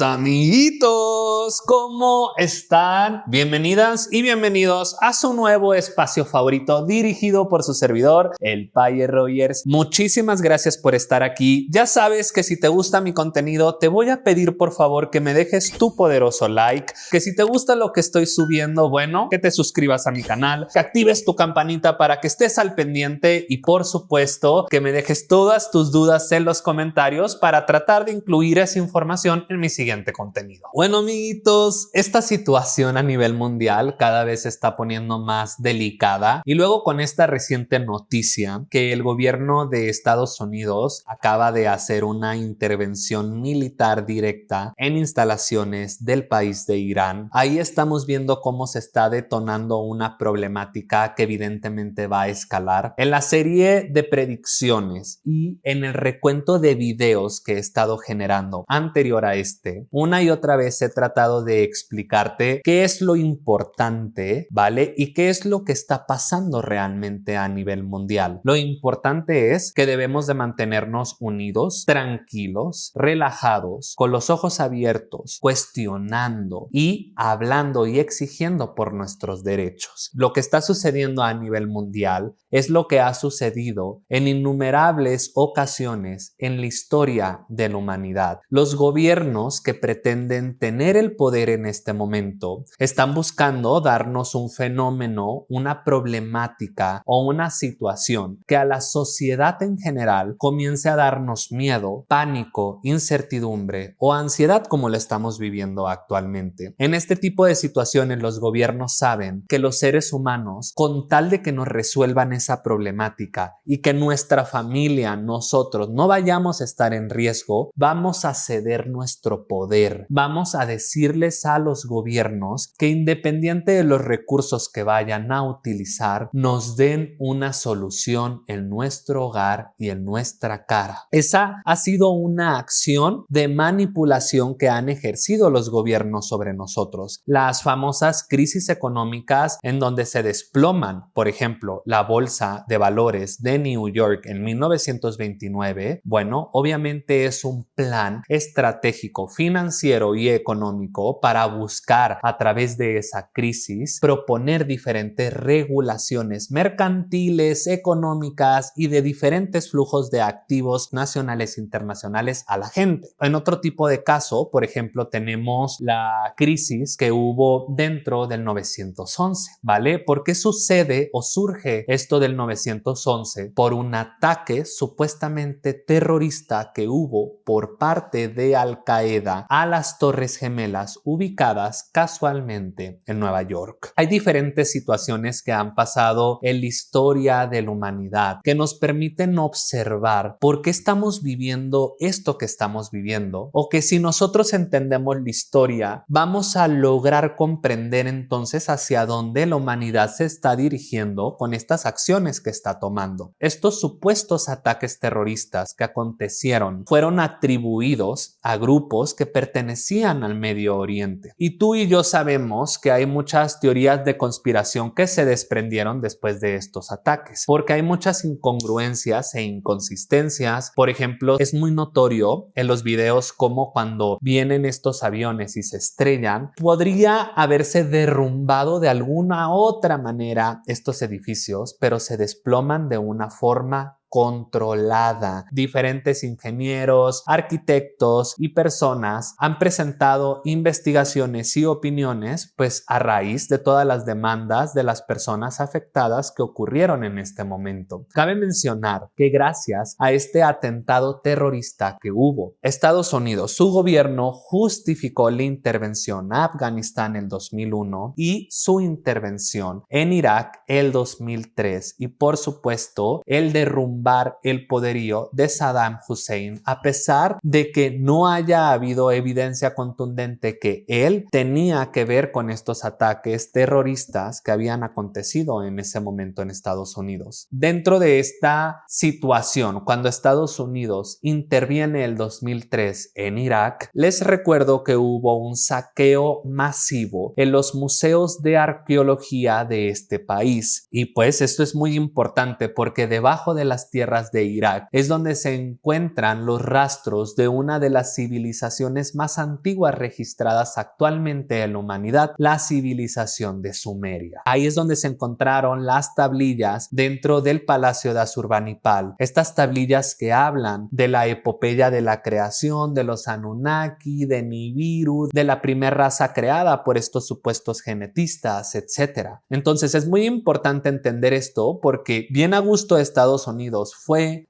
Amiguitos, ¿cómo están? Bienvenidas y bienvenidos a su nuevo espacio favorito dirigido por su servidor, el Paye Rogers. Muchísimas gracias por estar aquí. Ya sabes que si te gusta mi contenido, te voy a pedir por favor que me dejes tu poderoso like, que si te gusta lo que estoy subiendo, bueno, que te suscribas a mi canal, que actives tu campanita para que estés al pendiente y por supuesto que me dejes todas tus dudas en los comentarios para tratar de incluir esa información en mi siguiente contenido. Bueno, amiguitos, esta situación a nivel mundial cada vez se está poniendo más delicada y luego con esta reciente noticia que el gobierno de Estados Unidos acaba de hacer una intervención militar directa en instalaciones del país de Irán, ahí estamos viendo cómo se está detonando una problemática que evidentemente va a escalar. En la serie de predicciones y en el recuento de videos que he estado generando anterior a este, una y otra vez he tratado de explicarte qué es lo importante, ¿vale? Y qué es lo que está pasando realmente a nivel mundial. Lo importante es que debemos de mantenernos unidos, tranquilos, relajados, con los ojos abiertos, cuestionando y hablando y exigiendo por nuestros derechos. Lo que está sucediendo a nivel mundial es lo que ha sucedido en innumerables ocasiones en la historia de la humanidad. Los gobiernos que pretenden tener el poder en este momento están buscando darnos un fenómeno, una problemática o una situación que a la sociedad en general comience a darnos miedo, pánico, incertidumbre o ansiedad como lo estamos viviendo actualmente. En este tipo de situaciones los gobiernos saben que los seres humanos, con tal de que nos resuelvan esa problemática y que nuestra familia, nosotros no vayamos a estar en riesgo, vamos a ceder nuestro poder. Vamos a decirles a los gobiernos que independiente de los recursos que vayan a utilizar, nos den una solución en nuestro hogar y en nuestra cara. Esa ha sido una acción de manipulación que han ejercido los gobiernos sobre nosotros. Las famosas crisis económicas en donde se desploman, por ejemplo, la bolsa de valores de New York en 1929, bueno, obviamente es un plan estratégico, financiero y económico para buscar a través de esa crisis proponer diferentes regulaciones mercantiles, económicas y de diferentes flujos de activos nacionales e internacionales a la gente. En otro tipo de caso, por ejemplo, tenemos la crisis que hubo dentro del 911, ¿vale? ¿Por qué sucede o surge esto del 911? Por un ataque supuestamente terrorista que hubo por parte de Al Qaeda a las Torres Gemelas ubicadas casualmente en Nueva York. Hay diferentes situaciones que han pasado en la historia de la humanidad que nos permiten observar por qué estamos viviendo esto que estamos viviendo, o que si nosotros entendemos la historia vamos a lograr comprender entonces hacia dónde la humanidad se está dirigiendo con estas acciones que está tomando. Estos supuestos ataques terroristas que acontecieron fueron atribuidos a grupos que pertenecían al Medio Oriente. Y tú y yo sabemos que hay muchas teorías de conspiración que se desprendieron después de estos ataques, porque hay muchas incongruencias e inconsistencias. Por ejemplo, es muy notorio en los videos como cuando vienen estos aviones y se estrellan, podría haberse derrumbado de alguna otra manera estos edificios, pero se desploman de una forma controlada. Diferentes ingenieros, arquitectos y personas han presentado investigaciones y opiniones pues a raíz de todas las demandas de las personas afectadas que ocurrieron en este momento. Cabe mencionar que gracias a este atentado terrorista que hubo, Estados Unidos, su gobierno justificó la intervención a Afganistán en el 2001 y su intervención en Irak el 2003 y por supuesto el derrumbe el poderío de Saddam Hussein, a pesar de que no haya habido evidencia contundente que él tenía que ver con estos ataques terroristas que habían acontecido en ese momento en Estados Unidos. Dentro de esta situación, cuando Estados Unidos interviene el 2003 en Irak, les recuerdo que hubo un saqueo masivo en los museos de arqueología de este país. Y pues esto es muy importante porque debajo de las las tierras de Irak es donde se encuentran los rastros de una de las civilizaciones más antiguas registradas actualmente en la humanidad, la civilización de Sumeria. Ahí es donde se encontraron las tablillas dentro del palacio de Asurbanipal. Estas tablillas que hablan de la epopeya de la creación, de los Anunnaki, de Nibiru, de la primera raza creada por estos supuestos genetistas, etc. Entonces es muy importante entender esto porque bien a gusto Estados Unidos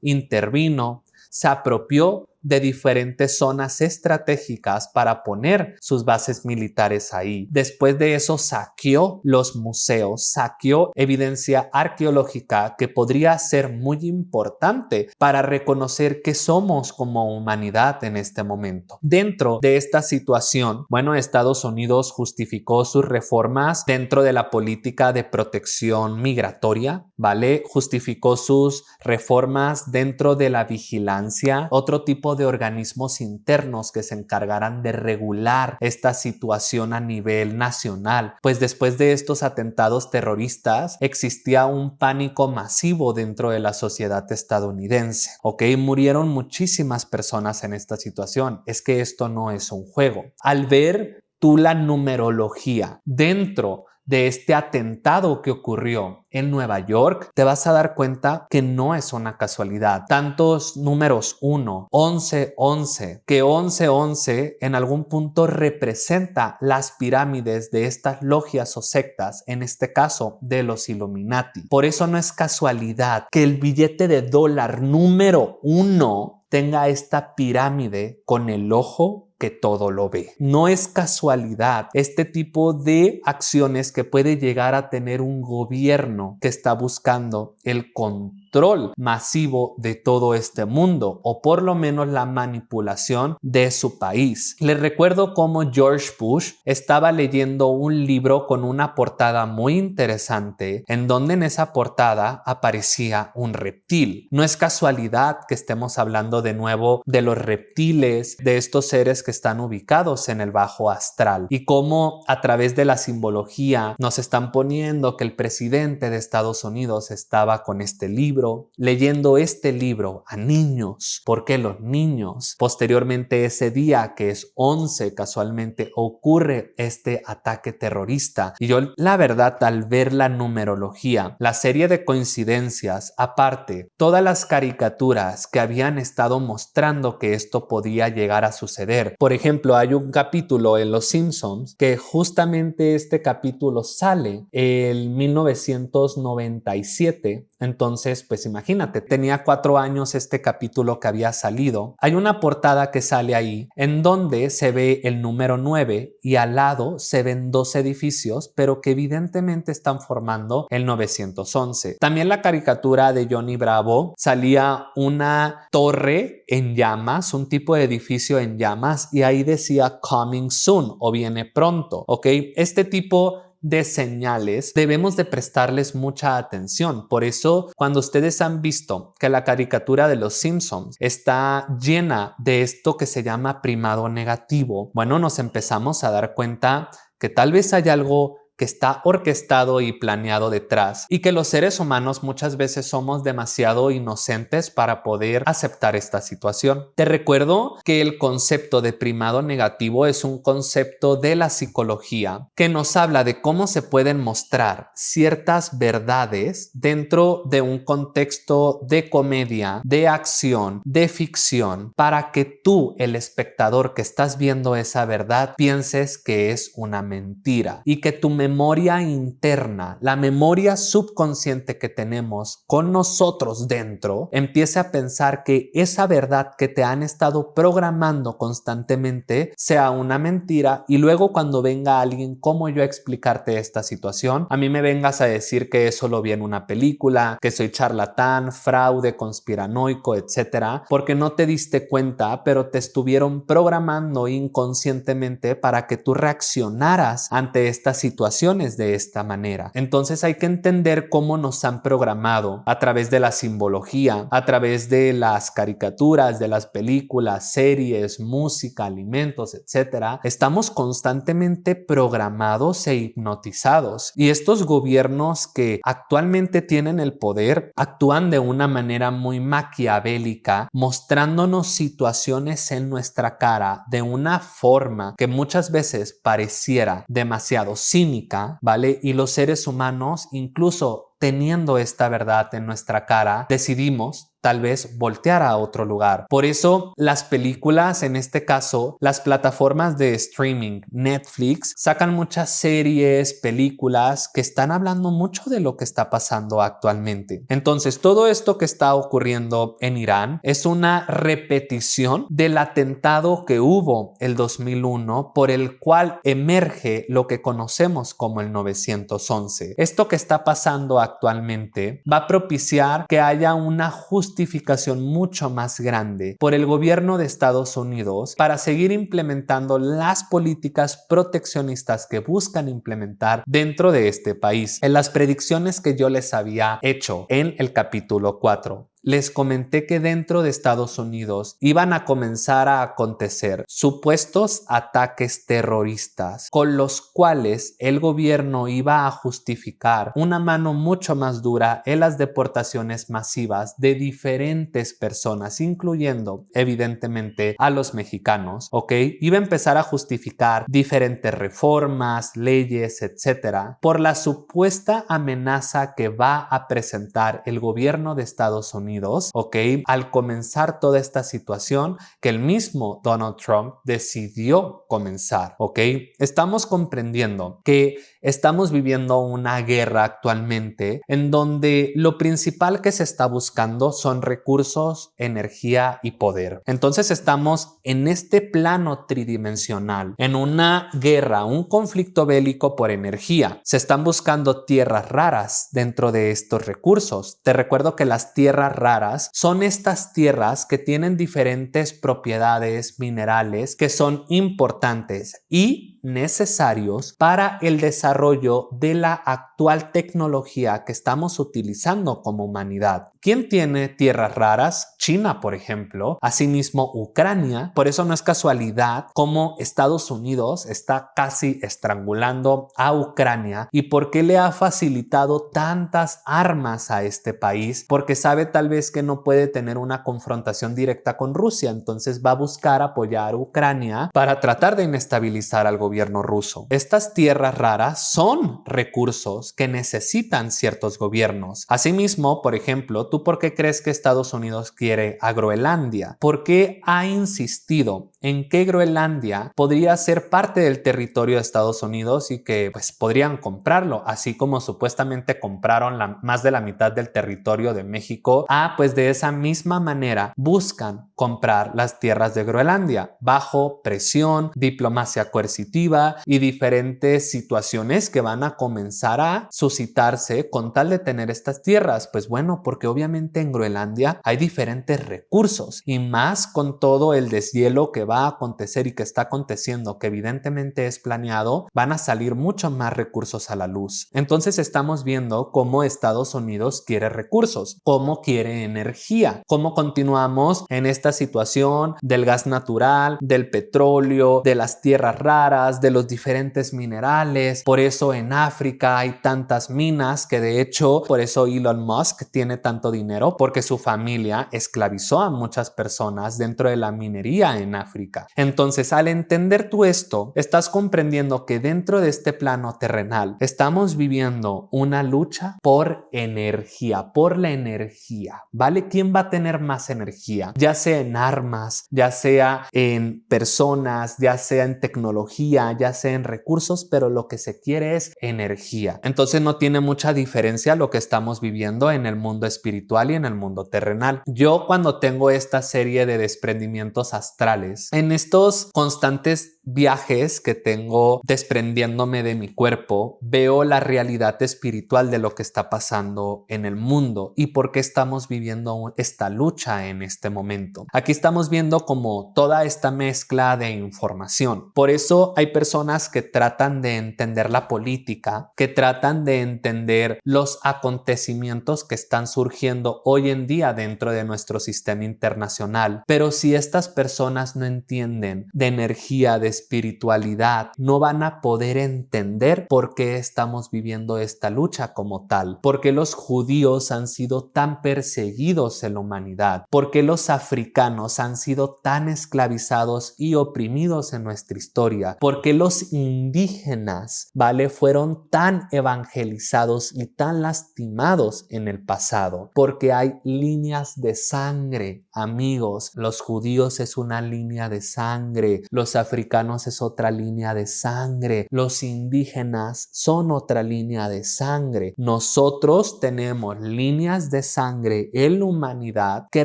intervino, se apropió de diferentes zonas estratégicas para poner sus bases militares ahí. Después de eso saqueó los museos, saqueó evidencia arqueológica que podría ser muy importante para reconocer que somos como humanidad en este momento. Dentro de esta situación, bueno, Estados Unidos justificó sus reformas dentro de la política de protección migratoria, ¿vale? Justificó sus reformas dentro de la vigilancia, otro tipo de organismos internos que se encargarán de regular esta situación a nivel nacional, pues después de estos atentados terroristas existía un pánico masivo dentro de la sociedad estadounidense, ¿ok? Murieron muchísimas personas en esta situación. Es que esto no es un juego. Al ver tú la numerología dentro de este atentado que ocurrió en Nueva York, te vas a dar cuenta que no es una casualidad. Tantos números 1, 11, 11, que 11, 11 en algún punto representa las pirámides de estas logias o sectas, en este caso de los Illuminati. Por eso no es casualidad que el billete de dólar número 1 tenga esta pirámide con el ojo que todo lo ve. No es casualidad este tipo de acciones que puede llegar a tener un gobierno que está buscando el control masivo de todo este mundo, o por lo menos la manipulación de su país. Les recuerdo cómo George Bush estaba leyendo un libro con una portada muy interesante, en donde en esa portada aparecía un reptil. No es casualidad que estemos hablando de nuevo de los reptiles, de estos seres que están ubicados en el bajo astral, y cómo a través de la simbología nos están poniendo que el presidente de Estados Unidos estaba con este libro, leyendo este libro a niños, porque los niños, posteriormente ese día que es 11, casualmente ocurre este ataque terrorista. Y yo, la verdad, al ver la numerología, la serie de coincidencias, aparte, todas las caricaturas que habían estado mostrando que esto podía llegar a suceder. Por ejemplo, hay un capítulo en Los Simpsons que justamente este capítulo sale en 1997. Entonces, pues imagínate, tenía 4 años este capítulo que había salido. Hay una portada que sale ahí en donde se ve el número 9 y al lado se ven 2 edificios, pero que evidentemente están formando el 911. También la caricatura de Johnny Bravo salía una torre en llamas, un tipo de edificio en llamas, y ahí decía coming soon o viene pronto, ¿ok? Este tipo de señales debemos de prestarles mucha atención. Por eso, cuando ustedes han visto que la caricatura de Los Simpsons está llena de esto que se llama primado negativo, bueno, nos empezamos a dar cuenta que tal vez hay algo que está orquestado y planeado detrás, y que los seres humanos muchas veces somos demasiado inocentes para poder aceptar esta situación. Te recuerdo que el concepto de primado negativo es un concepto de la psicología que nos habla de cómo se pueden mostrar ciertas verdades dentro de un contexto de comedia, de acción, de ficción, para que tú, el espectador que estás viendo esa verdad, pienses que es una mentira y que tu memoria interna, la memoria subconsciente que tenemos con nosotros dentro, empiece a pensar que esa verdad que te han estado programando constantemente sea una mentira, y luego cuando venga alguien como yo a explicarte esta situación, a mí me vengas a decir que eso lo vi en una película, que soy charlatán, fraude, conspiranoico, etcétera, porque no te diste cuenta, pero te estuvieron programando inconscientemente para que tú reaccionaras ante esta situación situaciones de esta manera. Entonces hay que entender cómo nos han programado a través de la simbología, a través de las caricaturas, de las películas, series, música, alimentos, etcétera. Estamos constantemente programados e hipnotizados, y estos gobiernos que actualmente tienen el poder actúan de una manera muy maquiavélica, mostrándonos situaciones en nuestra cara de una forma que muchas veces pareciera demasiado cínica, ¿vale? Y los seres humanos, incluso teniendo esta verdad en nuestra cara, decidimos tal vez voltear a otro lugar. Por eso las películas, en este caso las plataformas de streaming, Netflix, sacan muchas series, películas que están hablando mucho de lo que está pasando actualmente. Entonces todo esto que está ocurriendo en Irán es una repetición del atentado que hubo el 2001, por el cual emerge lo que conocemos como el 911. Esto que está pasando actualmente va a propiciar que haya una justificación mucho más grande por el gobierno de Estados Unidos para seguir implementando las políticas proteccionistas que buscan implementar dentro de este país. En las predicciones que yo les había hecho en el capítulo 4, les comenté que dentro de Estados Unidos iban a comenzar a acontecer supuestos ataques terroristas con los cuales el gobierno iba a justificar una mano mucho más dura en las deportaciones masivas de diferentes personas, incluyendo evidentemente a los mexicanos, ¿ok? Iba a empezar a justificar diferentes reformas, leyes, etcétera, por la supuesta amenaza que va a presentar el gobierno de Estados Unidos, ¿ok? Al comenzar toda esta situación que el mismo Donald Trump decidió comenzar, ¿ok? Estamos comprendiendo que estamos viviendo una guerra actualmente en donde lo principal que se está buscando son recursos, energía y poder. Entonces estamos en este plano tridimensional, en una guerra, un conflicto bélico por energía. Se están buscando tierras raras dentro de estos recursos. Te recuerdo que las tierras raras son estas tierras que tienen diferentes propiedades minerales que son importantes y necesarios para el desarrollo de la actual tecnología que estamos utilizando como humanidad. ¿Quién tiene tierras raras? China, por ejemplo. Asimismo, Ucrania. Por eso no es casualidad cómo Estados Unidos está casi estrangulando a Ucrania y por qué le ha facilitado tantas armas a este país, porque sabe tal vez que no puede tener una confrontación directa con Rusia, entonces va a buscar apoyar a Ucrania para tratar de inestabilizar al gobierno ruso. Estas tierras raras son recursos que necesitan ciertos gobiernos. Asimismo, por ejemplo, ¿tú por qué crees que Estados Unidos quiere a Groenlandia? ¿Por qué ha insistido en que Groenlandia podría ser parte del territorio de Estados Unidos y que pues podrían comprarlo, así como supuestamente compraron más de la mitad del territorio de México? Pues de esa misma manera buscan comprar las tierras de Groenlandia bajo presión, diplomacia coercitiva y diferentes situaciones que van a comenzar a suscitarse con tal de tener estas tierras. Pues bueno, porque obviamente en Groenlandia hay diferentes recursos y más con todo el deshielo que va a acontecer y que está aconteciendo, que evidentemente es planeado, van a salir mucho más recursos a la luz. Entonces estamos viendo cómo Estados Unidos quiere recursos, cómo quiere energía, cómo continuamos en esta situación del gas natural, del petróleo, de las tierras raras, de los diferentes minerales. Por eso en África hay tantas minas que de hecho por eso Elon Musk tiene tanto dinero, porque su familia esclavizó a muchas personas dentro de la minería en África. Entonces, al entender tú esto, estás comprendiendo que dentro de este plano terrenal estamos viviendo una lucha por energía, por la energía, ¿vale? ¿Quién va a tener más energía? Ya sea en armas, ya sea en personas, ya sea en tecnología, ya sea en recursos, pero lo que se quiere es energía. Entonces no tiene mucha diferencia lo que estamos viviendo en el mundo espiritual y en el mundo terrenal. Yo cuando tengo esta serie de desprendimientos astrales, emociones. En estos constantes viajes que tengo desprendiéndome de mi cuerpo, veo la realidad espiritual de lo que está pasando en el mundo y por qué estamos viviendo esta lucha en este momento. Aquí estamos viendo como toda esta mezcla de información. Por eso hay personas que tratan de entender la política, que tratan de entender los acontecimientos que están surgiendo hoy en día dentro de nuestro sistema internacional. Pero si estas personas no entienden de energía, de espiritualidad, no van a poder entender por qué estamos viviendo esta lucha como tal, por qué los judíos han sido tan perseguidos en la humanidad, por qué los africanos han sido tan esclavizados y oprimidos en nuestra historia, por qué los indígenas, ¿vale?, fueron tan evangelizados y tan lastimados en el pasado, porque hay líneas de sangre, amigos. Los judíos es una línea de sangre, los africanos es otra línea de sangre, los indígenas son otra línea de sangre. Nosotros tenemos líneas de sangre en la humanidad que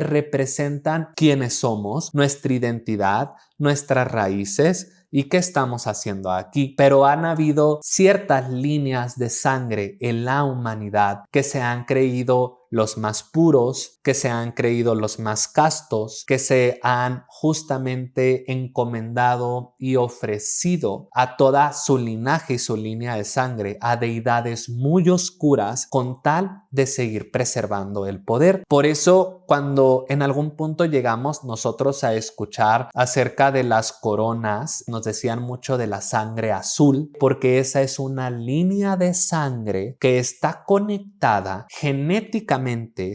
representan quiénes somos, nuestra identidad, nuestras raíces y qué estamos haciendo aquí. Pero han habido ciertas líneas de sangre en la humanidad que se han creído los más puros, que se han creído los más castos, que se han justamente encomendado y ofrecido a toda su linaje y su línea de sangre a deidades muy oscuras con tal de seguir preservando el poder. Por eso, cuando en algún punto llegamos nosotros a escuchar acerca de las coronas, nos decían mucho de la sangre azul, porque esa es una línea de sangre que está conectada genéticamente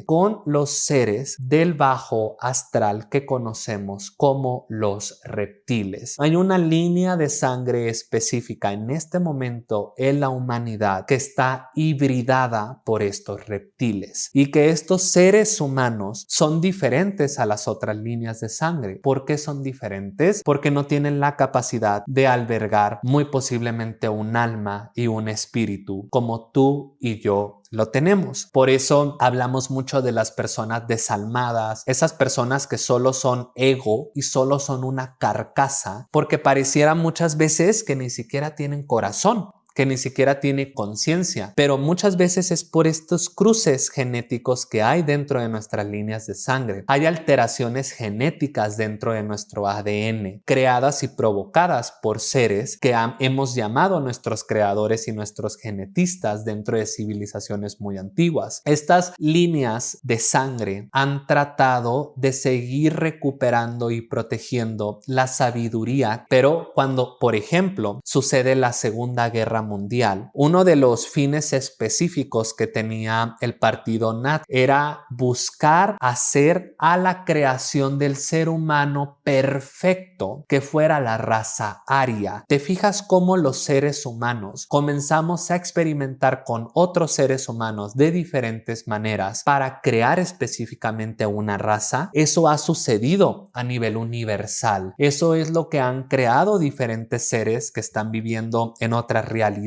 con los seres del bajo astral que conocemos como los reptiles. Hay una línea de sangre específica en este momento en la humanidad que está hibridada por estos reptiles y que estos seres humanos son diferentes a las otras líneas de sangre. ¿Por qué son diferentes? Porque no tienen la capacidad de albergar muy posiblemente un alma y un espíritu como tú y yo lo tenemos. Por eso hablamos mucho de las personas desalmadas, esas personas que solo son ego y solo son una carcasa, porque pareciera muchas veces que ni siquiera tienen corazón, que ni siquiera tiene conciencia, pero muchas veces es por estos cruces genéticos que hay dentro de nuestras líneas de sangre. Hay alteraciones genéticas dentro de nuestro ADN, creadas y provocadas por seres que hemos llamado nuestros creadores y nuestros genetistas dentro de civilizaciones muy antiguas. Estas líneas de sangre han tratado de seguir recuperando y protegiendo la sabiduría, pero cuando, por ejemplo, sucede la Segunda Guerra Mundial, uno de los fines específicos que tenía el partido nazi era buscar hacer a la creación del ser humano perfecto, que fuera la raza aria. ¿Te fijas cómo los seres humanos comenzamos a experimentar con otros seres humanos de diferentes maneras para crear específicamente una raza? Eso ha sucedido a nivel universal. Eso es lo que han creado diferentes seres que están viviendo en otras realidades.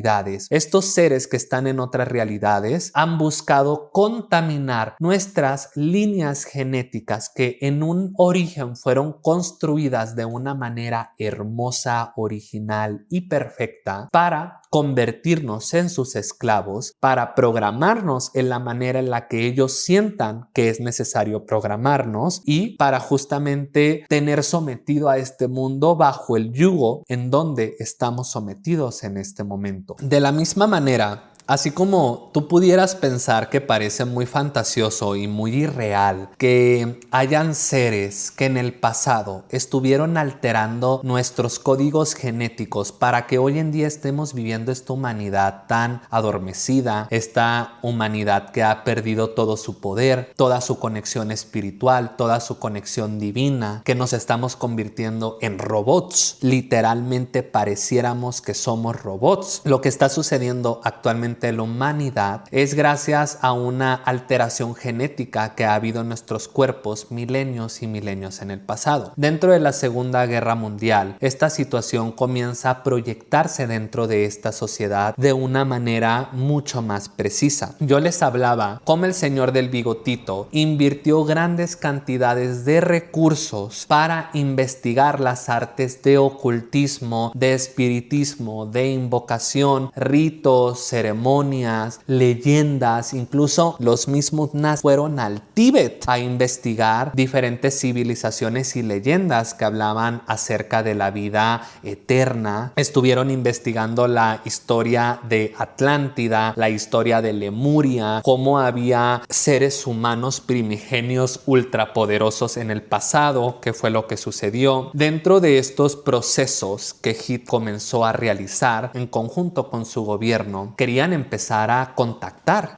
Estos seres que están en otras realidades han buscado contaminar nuestras líneas genéticas que en un origen fueron construidas de una manera hermosa, original y perfecta para convertirnos en sus esclavos, para programarnos en la manera en la que ellos sientan que es necesario programarnos y para justamente tener sometido a este mundo bajo el yugo en donde estamos sometidos en este momento. De la misma manera, así como tú pudieras pensar que parece muy fantasioso y muy irreal que hayan seres que en el pasado estuvieron alterando nuestros códigos genéticos para que hoy en día estemos viviendo esta humanidad tan adormecida, esta humanidad que ha perdido todo su poder, toda su conexión espiritual, toda su conexión divina, que nos estamos convirtiendo en robots. Literalmente pareciéramos que somos robots. Lo que está sucediendo actualmente actualmente la humanidad es gracias a una alteración genética que ha habido en nuestros cuerpos milenios y milenios en el pasado. Dentro de la Segunda Guerra Mundial, esta situación comienza a proyectarse dentro de esta sociedad de una manera mucho más precisa. Yo les hablaba cómo el señor del bigotito invirtió grandes cantidades de recursos para investigar las artes de ocultismo, de espiritismo, de invocación, ritos, ceremonias, leyendas. Incluso los mismos nazis fueron al Tíbet a investigar diferentes civilizaciones y leyendas que hablaban acerca de la vida eterna. Estuvieron investigando la historia de Atlántida, la historia de Lemuria, cómo había seres humanos primigenios ultrapoderosos en el pasado, qué fue lo que sucedió. Dentro de estos procesos que Hitler comenzó a realizar en conjunto con su gobierno, querían empezar a contactar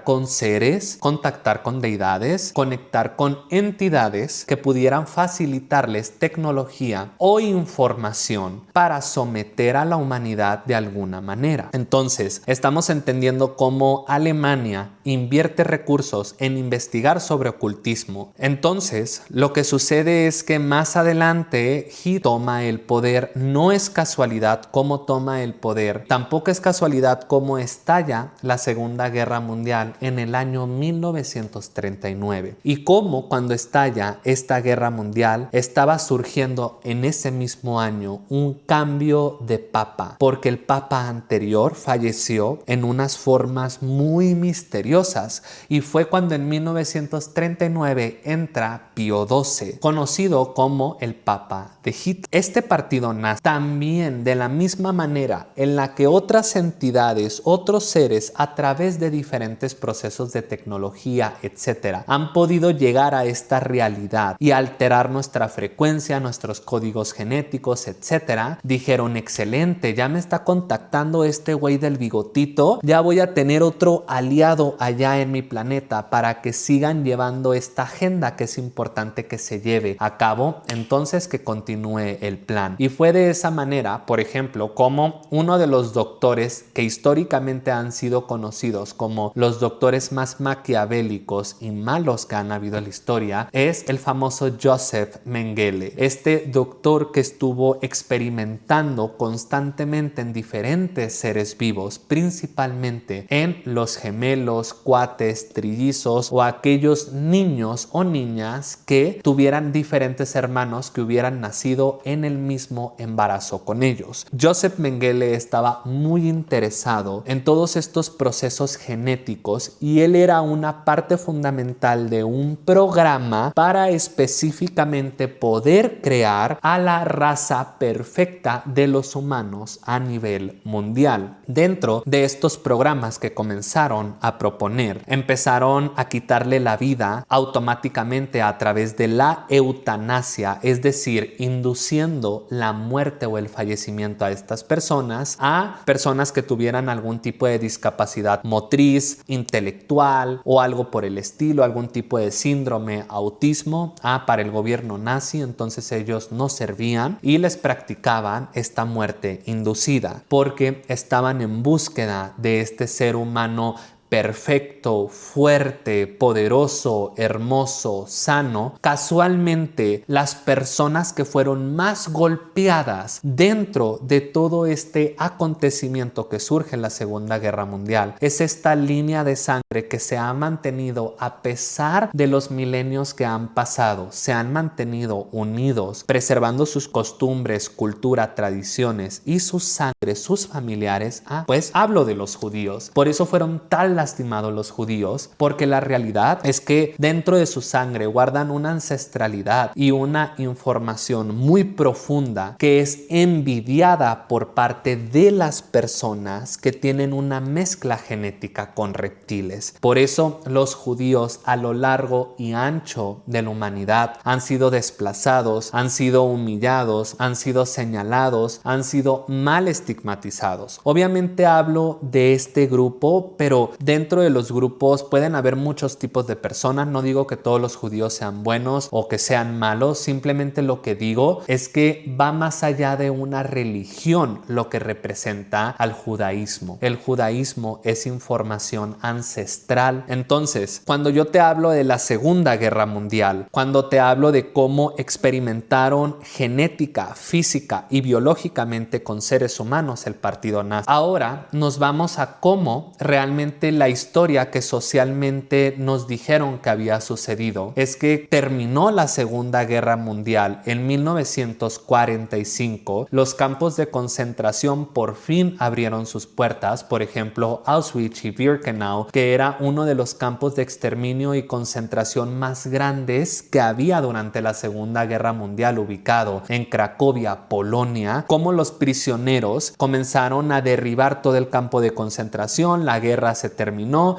con seres, contactar con deidades, conectar con entidades que pudieran facilitarles tecnología o información para someter a la humanidad de alguna manera. Entonces, estamos entendiendo cómo Alemania invierte recursos en investigar sobre ocultismo. Entonces, lo que sucede es que más adelante Hitler toma el poder. No es casualidad cómo toma el poder, tampoco es casualidad cómo estalla la Segunda Guerra Mundial en el año 1939 y cómo cuando estalla esta guerra mundial estaba surgiendo en ese mismo año un cambio de papa, porque el papa anterior falleció en unas formas muy misteriosas y fue cuando en 1939 entra Pío XII, conocido como el Papa de Hitler. Este partido nace también de la misma manera en la que otras entidades, otros seres a través de diferentes procesos de tecnología, etcétera, han podido llegar a esta realidad y alterar nuestra frecuencia, nuestros códigos genéticos, etcétera. Dijeron, excelente, ya me está contactando este güey del bigotito, ya voy a tener otro aliado allá en mi planeta para que sigan llevando esta agenda que es importante que se lleve a cabo, entonces que continúe el plan. Y fue de esa manera, por ejemplo, como uno de los doctores que históricamente han sido conocidos como los doctores más maquiavélicos y malos que han habido en la historia es el famoso Joseph Mengele. Este doctor que estuvo experimentando constantemente en diferentes seres vivos, principalmente en los gemelos, cuates, trillizos o aquellos niños o niñas que tuvieran diferentes hermanos que hubieran nacido en el mismo embarazo con ellos. Joseph Mengele estaba muy interesado en todos estos procesos genéticos y él era una parte fundamental de un programa para específicamente poder crear a la raza perfecta de los humanos a nivel mundial. Dentro de estos programas que comenzaron a proponer, empezaron a quitarle la vida automáticamente a través de la eutanasia, es decir, induciendo la muerte o el fallecimiento a estas personas, a personas que tuvieran algún tipo de discapacidad motriz, intelectual o algo por el estilo, algún tipo de síndrome, autismo. Para el gobierno nazi, entonces ellos no servían y les practicaban esta muerte inducida porque estaban en búsqueda de este ser humano perfecto, fuerte, poderoso, hermoso, sano. Casualmente, las personas que fueron más golpeadas dentro de todo este acontecimiento que surge en la Segunda Guerra Mundial es esta línea de sangre que se ha mantenido a pesar de los milenios que han pasado. Se han mantenido unidos, preservando sus costumbres, cultura, tradiciones y su sangre, sus familiares. Pues hablo de los judíos. Por eso fueron tan lastimados los judíos, porque la realidad es que dentro de su sangre guardan una ancestralidad y una información muy profunda que es envidiada por parte de las personas que tienen una mezcla genética con reptiles. Por eso los judíos a lo largo y ancho de la humanidad han sido desplazados, han sido humillados, han sido señalados, han sido mal estigmatizados. Obviamente hablo de este grupo, pero dentro de los grupos pueden haber muchos tipos de personas. No digo que todos los judíos sean buenos o que sean malos, simplemente lo que digo es que va más allá de una religión lo que representa al judaísmo. El judaísmo es información ancestral. Entonces, cuando yo te hablo de la Segunda Guerra Mundial, cuando te hablo de cómo experimentaron genética, física y biológicamente con seres humanos el partido nazi, ahora nos vamos a cómo realmente la historia que socialmente nos dijeron que había sucedido es que terminó la Segunda Guerra Mundial en 1945. Los campos de concentración por fin abrieron sus puertas. Por ejemplo, Auschwitz y Birkenau, que era uno de los campos de exterminio y concentración más grandes que había durante la Segunda Guerra Mundial, ubicado en Cracovia, Polonia. Como los prisioneros comenzaron a derribar todo el campo de concentración, la guerra se terminó.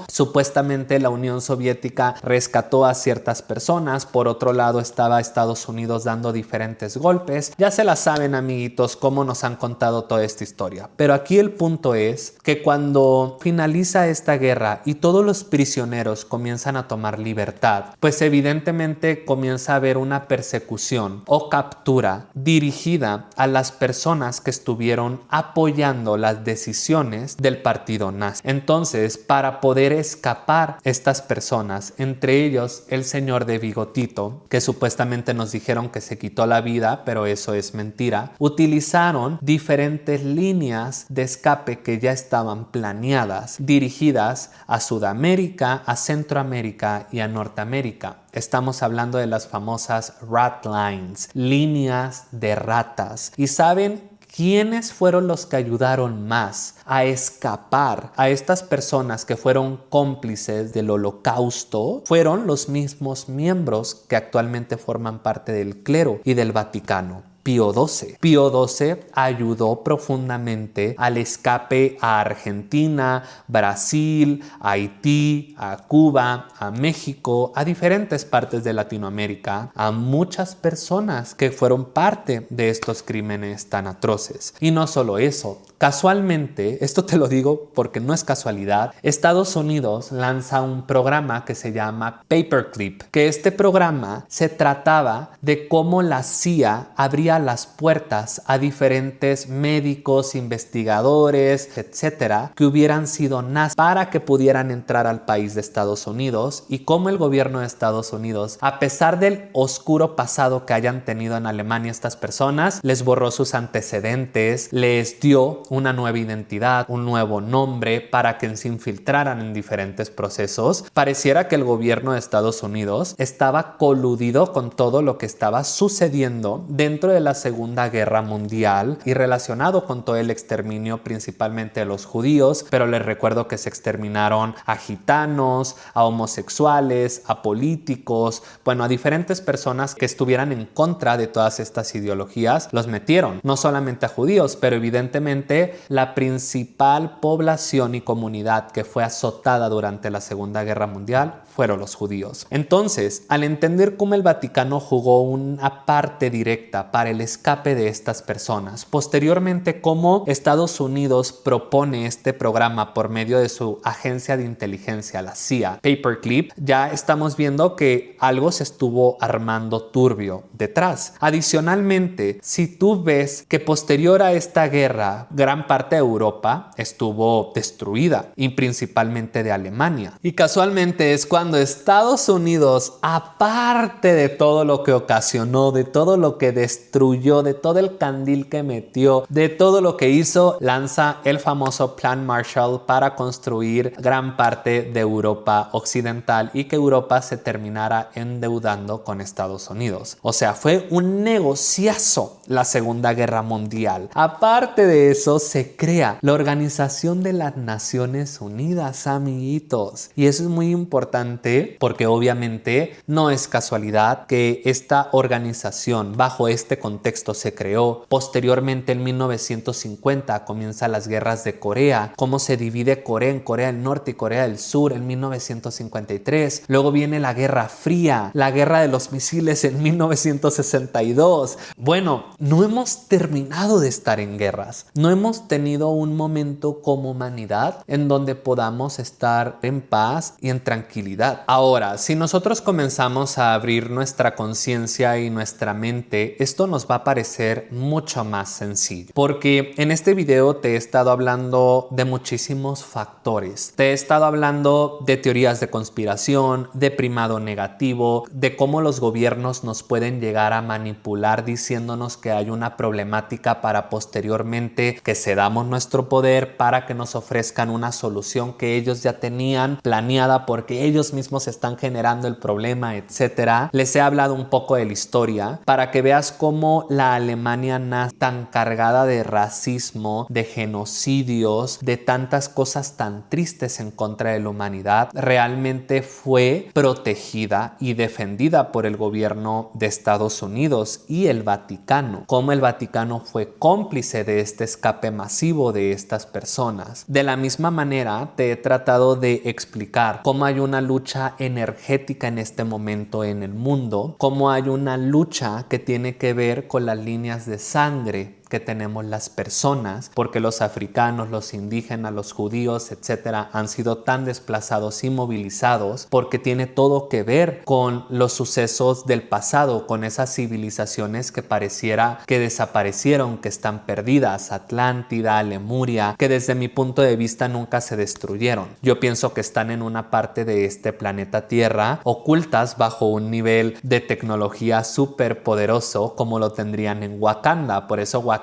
Supuestamente la Unión Soviética rescató a ciertas personas. Por otro lado estaba Estados Unidos dando diferentes golpes. Ya se la saben, amiguitos, cómo nos han contado toda esta historia. Pero aquí el punto es que cuando finaliza esta guerra y todos los prisioneros comienzan a tomar libertad, pues evidentemente comienza a haber una persecución o captura dirigida a las personas que estuvieron apoyando las decisiones del partido nazi. Entonces, para poder escapar estas personas, entre ellos el señor de bigotito, que supuestamente nos dijeron que se quitó la vida, pero eso es mentira, utilizaron diferentes líneas de escape que ya estaban planeadas, dirigidas a Sudamérica, a Centroamérica y a Norteamérica. Estamos hablando de las famosas rat lines, líneas de ratas. ¿Y saben quiénes fueron los que ayudaron más a escapar a estas personas que fueron cómplices del Holocausto? Fueron los mismos miembros que actualmente forman parte del clero y del Vaticano. Pío XII. Pío XII ayudó profundamente al escape a Argentina, Brasil, a Haití, a Cuba, a México, a diferentes partes de Latinoamérica, a muchas personas que fueron parte de estos crímenes tan atroces. Y no solo eso, casualmente, esto te lo digo porque no es casualidad, Estados Unidos lanza un programa que se llama Paperclip, que este programa se trataba de cómo la CIA abría las puertas a diferentes médicos, investigadores, etcétera, que hubieran sido nazis para que pudieran entrar al país de Estados Unidos, y cómo el gobierno de Estados Unidos, a pesar del oscuro pasado que hayan tenido en Alemania estas personas, les borró sus antecedentes, les dio una nueva identidad, un nuevo nombre para que se infiltraran en diferentes procesos. Pareciera que el gobierno de Estados Unidos estaba coludido con todo lo que estaba sucediendo dentro de la Segunda Guerra Mundial y relacionado con todo el exterminio principalmente de los judíos, pero les recuerdo que se exterminaron a gitanos, a homosexuales, a políticos, bueno, a diferentes personas que estuvieran en contra de todas estas ideologías. Los metieron, no solamente a judíos, pero evidentemente la principal población y comunidad que fue azotada durante la Segunda Guerra Mundial fueron los judíos. Entonces, al entender cómo el Vaticano jugó una parte directa para el escape de estas personas, posteriormente cómo Estados Unidos propone este programa por medio de su agencia de inteligencia, la CIA, Paperclip, ya estamos viendo que algo se estuvo armando turbio detrás. Adicionalmente, si tú ves que posterior a esta guerra, gran parte de Europa estuvo destruida, y principalmente de Alemania. Y casualmente es cuando Estados Unidos, aparte de todo lo que ocasionó, de todo lo que destruyó, de todo el candil que metió, de todo lo que hizo, lanza el famoso Plan Marshall para construir gran parte de Europa occidental y que Europa se terminara endeudando con Estados Unidos. O sea, fue un negociazo la Segunda Guerra Mundial. Aparte de eso, se crea la Organización de las Naciones Unidas, amiguitos. Y eso es muy importante porque obviamente no es casualidad que esta organización bajo este contexto se creó. Posteriormente, en 1950 comienzan las guerras de Corea, cómo se divide Corea en Corea del Norte y Corea del Sur en 1953. Luego viene la Guerra Fría, la Guerra de los Misiles en 1962. Bueno, no hemos terminado de estar en guerras, no hemos hemos tenido un momento como humanidad en donde podamos estar en paz y en tranquilidad. Ahora, si nosotros comenzamos a abrir nuestra conciencia y nuestra mente, esto nos va a parecer mucho más sencillo, porque en este video te he estado hablando de muchísimos factores. Te he estado hablando de teorías de conspiración, de primado negativo, de cómo los gobiernos nos pueden llegar a manipular diciéndonos que hay una problemática para posteriormente que cedamos nuestro poder para que nos ofrezcan una solución que ellos ya tenían planeada porque ellos mismos están generando el problema, etcétera. Les he hablado un poco de la historia para que veas cómo la Alemania nazi, tan cargada de racismo, de genocidios, de tantas cosas tan tristes en contra de la humanidad, realmente fue protegida y defendida por el gobierno de Estados Unidos y el Vaticano. Cómo el Vaticano fue cómplice de este escape masivo de estas personas. De la misma manera, te he tratado de explicar cómo hay una lucha energética en este momento en el mundo, cómo hay una lucha que tiene que ver con las líneas de sangre que tenemos las personas, porque los africanos, los indígenas, los judíos, etcétera, han sido tan desplazados y movilizados, porque tiene todo que ver con los sucesos del pasado, con esas civilizaciones que pareciera que desaparecieron, que están perdidas, Atlántida, Lemuria, que desde mi punto de vista nunca se destruyeron. Yo pienso que están en una parte de este planeta Tierra, ocultas bajo un nivel de tecnología súper poderoso, como lo tendrían en Wakanda. Por eso Wakanda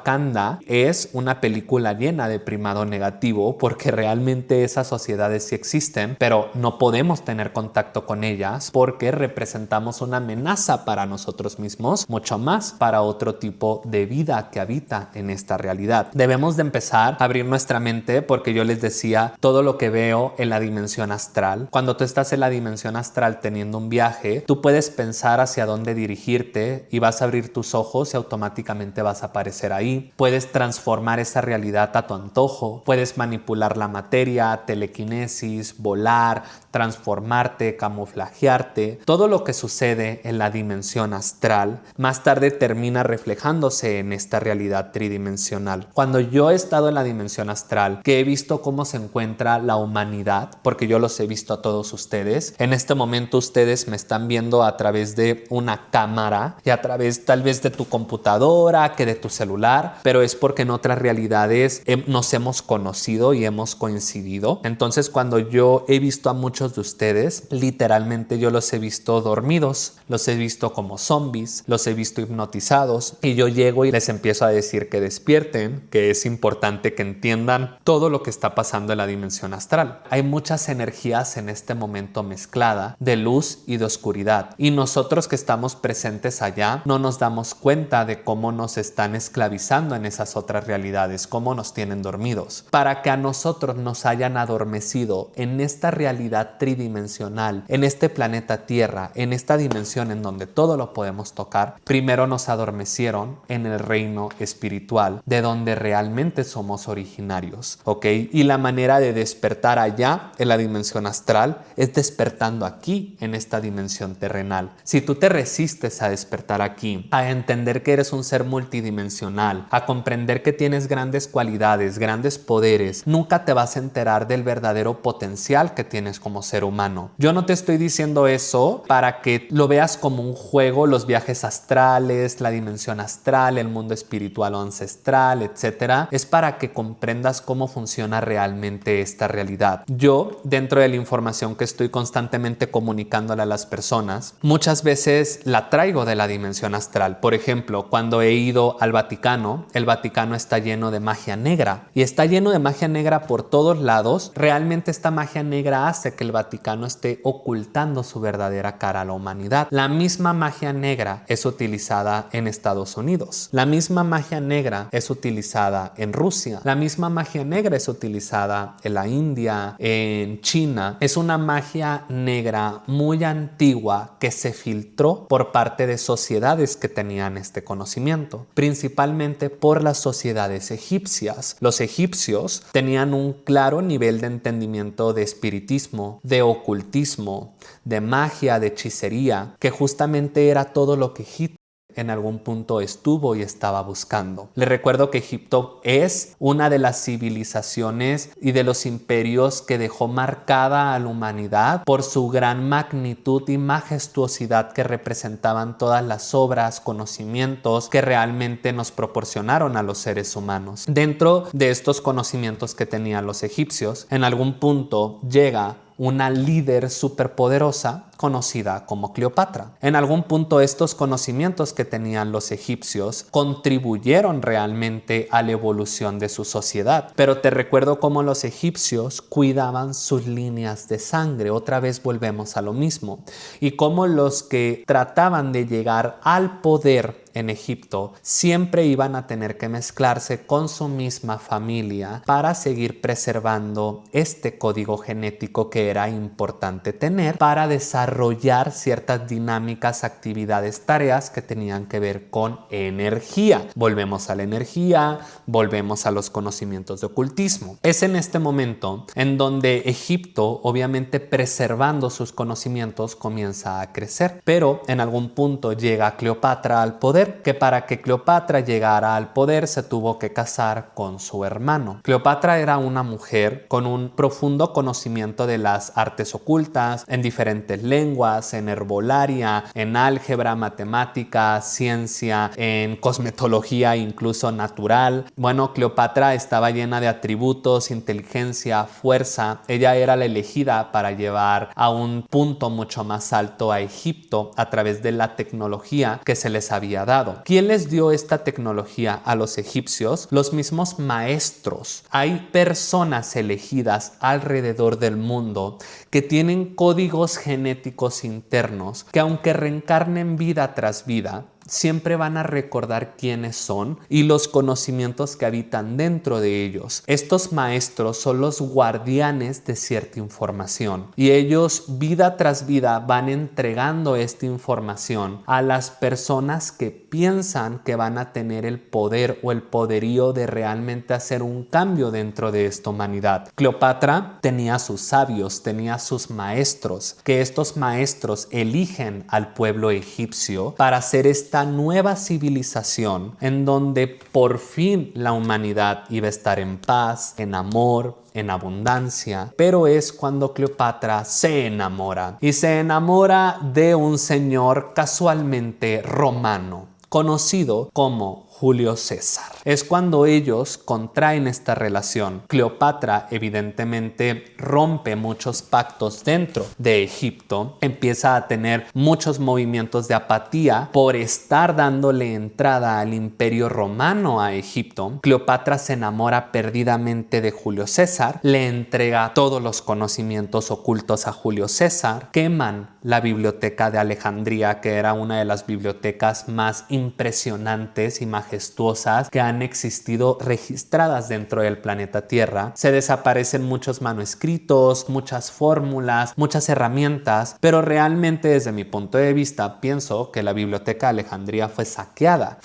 es una película llena de primado negativo, porque realmente esas sociedades sí existen, pero no podemos tener contacto con ellas porque representamos una amenaza para nosotros mismos, mucho más para otro tipo de vida que habita en esta realidad. Debemos de empezar a abrir nuestra mente, porque yo les decía todo lo que veo en la dimensión astral. Cuando tú estás en la dimensión astral teniendo un viaje, tú puedes pensar hacia dónde dirigirte y vas a abrir tus ojos y automáticamente vas a aparecer ahí. Puedes transformar esa realidad a tu antojo, puedes manipular la materia, telequinesis, volar, transformarte, camuflajearte. Todo lo que sucede en la dimensión astral más tarde termina reflejándose en esta realidad tridimensional. Cuando yo he estado en la dimensión astral, que he visto cómo se encuentra la humanidad, porque yo los he visto a todos ustedes, en este momento ustedes me están viendo a través de una cámara y a través tal vez de tu computadora, que de tu celular, pero es porque en otras realidades nos hemos conocido y hemos coincidido. Entonces, cuando yo he visto a muchos de ustedes, literalmente yo los he visto dormidos, los he visto como zombies, los he visto hipnotizados, y yo llego y les empiezo a decir que despierten, que es importante que entiendan todo lo que está pasando en la dimensión astral. Hay muchas energías en este momento mezclada de luz y de oscuridad, y nosotros que estamos presentes allá no nos damos cuenta de cómo nos están esclavizando en esas otras realidades, cómo nos tienen dormidos. Para que a nosotros nos hayan adormecido en esta realidad tridimensional, en este planeta Tierra, en esta dimensión en donde todo lo podemos tocar, primero nos adormecieron en el reino espiritual, de donde realmente somos originarios, ¿ok? Y la manera de despertar allá en la dimensión astral es despertando aquí en esta dimensión terrenal. Si tú te resistes a despertar aquí, a entender que eres un ser multidimensional, a comprender que tienes grandes cualidades, grandes poderes, nunca te vas a enterar del verdadero potencial que tienes como ser humano. Yo no te estoy diciendo eso para que lo veas como un juego, los viajes astrales, la dimensión astral, el mundo espiritual o ancestral, etcétera. Es para que comprendas cómo funciona realmente esta realidad. Yo, dentro de la información que estoy constantemente comunicándole a las personas, muchas veces la traigo de la dimensión astral. Por ejemplo, cuando he ido al Vaticano, el Vaticano está lleno de magia negra y está lleno de magia negra por todos lados. Realmente esta magia negra hace que el Vaticano esté ocultando su verdadera cara a la humanidad. La misma magia negra es utilizada en Estados Unidos. La misma magia negra es utilizada en Rusia. La misma magia negra es utilizada en la India, en China. Es una magia negra muy antigua que se filtró por parte de sociedades que tenían este conocimiento, principalmente por las sociedades egipcias. Los egipcios tenían un claro nivel de entendimiento de espiritismo, de ocultismo, de magia, de hechicería, que justamente era todo lo que Hitler en algún punto estuvo y estaba buscando. Les recuerdo que Egipto es una de las civilizaciones y de los imperios que dejó marcada a la humanidad por su gran magnitud y majestuosidad que representaban todas las obras, conocimientos que realmente nos proporcionaron a los seres humanos. Dentro de estos conocimientos que tenían los egipcios, en algún punto llega una líder superpoderosa conocida como Cleopatra. En algún punto estos conocimientos que tenían los egipcios contribuyeron realmente a la evolución de su sociedad. Pero te recuerdo cómo los egipcios cuidaban sus líneas de sangre. Otra vez volvemos a lo mismo. Y cómo los que trataban de llegar al poder en Egipto siempre iban a tener que mezclarse con su misma familia para seguir preservando este código genético que era importante tener para desarrollar ciertas dinámicas, actividades, tareas que tenían que ver con energía. Volvemos a la energía, volvemos a los conocimientos de ocultismo. Es en este momento en donde Egipto, obviamente preservando sus conocimientos, comienza a crecer. Pero en algún punto llega Cleopatra al poder, que para que Cleopatra llegara al poder se tuvo que casar con su hermano. Cleopatra era una mujer con un profundo conocimiento de las artes ocultas, en diferentes lenguas, en herbolaria, en álgebra, matemática, ciencia, en cosmetología incluso natural. Bueno, Cleopatra estaba llena de atributos, inteligencia, fuerza. Ella era la elegida para llevar a un punto mucho más alto a Egipto a través de la tecnología que se les había dado. ¿Quién les dio esta tecnología a los egipcios? Los mismos maestros. Hay personas elegidas alrededor del mundo que tienen códigos genéticos internos que, aunque reencarnen vida tras vida, siempre van a recordar quiénes son y los conocimientos que habitan dentro de ellos. Estos maestros son los guardianes de cierta información y ellos vida tras vida van entregando esta información a las personas que piensan que van a tener el poder o el poderío de realmente hacer un cambio dentro de esta humanidad. Cleopatra tenía sus sabios, tenía sus maestros, que estos maestros eligen al pueblo egipcio para hacer esta nueva civilización en donde por fin la humanidad iba a estar en paz, en amor, en abundancia. Pero es cuando Cleopatra se enamora y se enamora de un señor casualmente romano conocido como Julio César. Es cuando ellos contraen esta relación. Cleopatra evidentemente rompe muchos pactos dentro de Egipto, empieza a tener muchos movimientos de apatía por estar dándole entrada al Imperio Romano a Egipto. Cleopatra se enamora perdidamente de Julio César, le entrega todos los conocimientos ocultos a Julio César, queman la biblioteca de Alejandría, que era una de las bibliotecas más impresionantes y majestuosas que han existido registradas dentro del planeta Tierra. Se desaparecen muchos manuscritos, muchas fórmulas, muchas herramientas, pero realmente desde mi punto de vista pienso que la biblioteca de Alejandría fue saqueada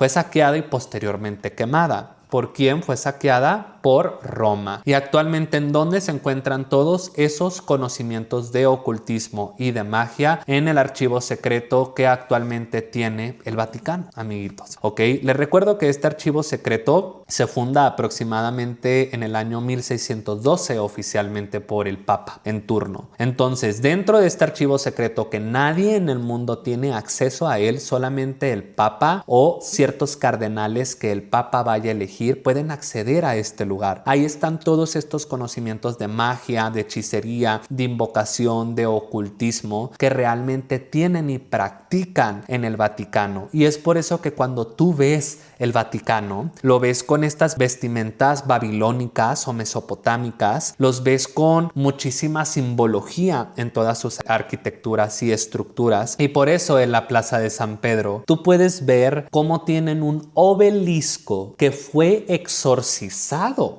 y posteriormente quemada. ¿Por quién fue saqueada? Por Roma. Y actualmente, ¿en dónde se encuentran todos esos conocimientos de ocultismo y de magia? En el archivo secreto que actualmente tiene el Vaticano, amiguitos. ¿Ok? Les recuerdo que este archivo secreto se funda aproximadamente en el año 1612 oficialmente por el Papa en turno. Entonces, dentro de este archivo secreto que nadie en el mundo tiene acceso a él, solamente el Papa o ciertos cardenales que el Papa vaya a elegir pueden acceder a este lugar. Ahí están todos estos conocimientos de magia, de hechicería, de invocación, de ocultismo que realmente tienen y practican en el Vaticano. Y es por eso que cuando tú ves el Vaticano, lo ves con estas vestimentas babilónicas o mesopotámicas, los ves con muchísima simbología en todas sus arquitecturas y estructuras. Y por eso en la Plaza de San Pedro tú puedes ver cómo tienen un obelisco que fue exorcizado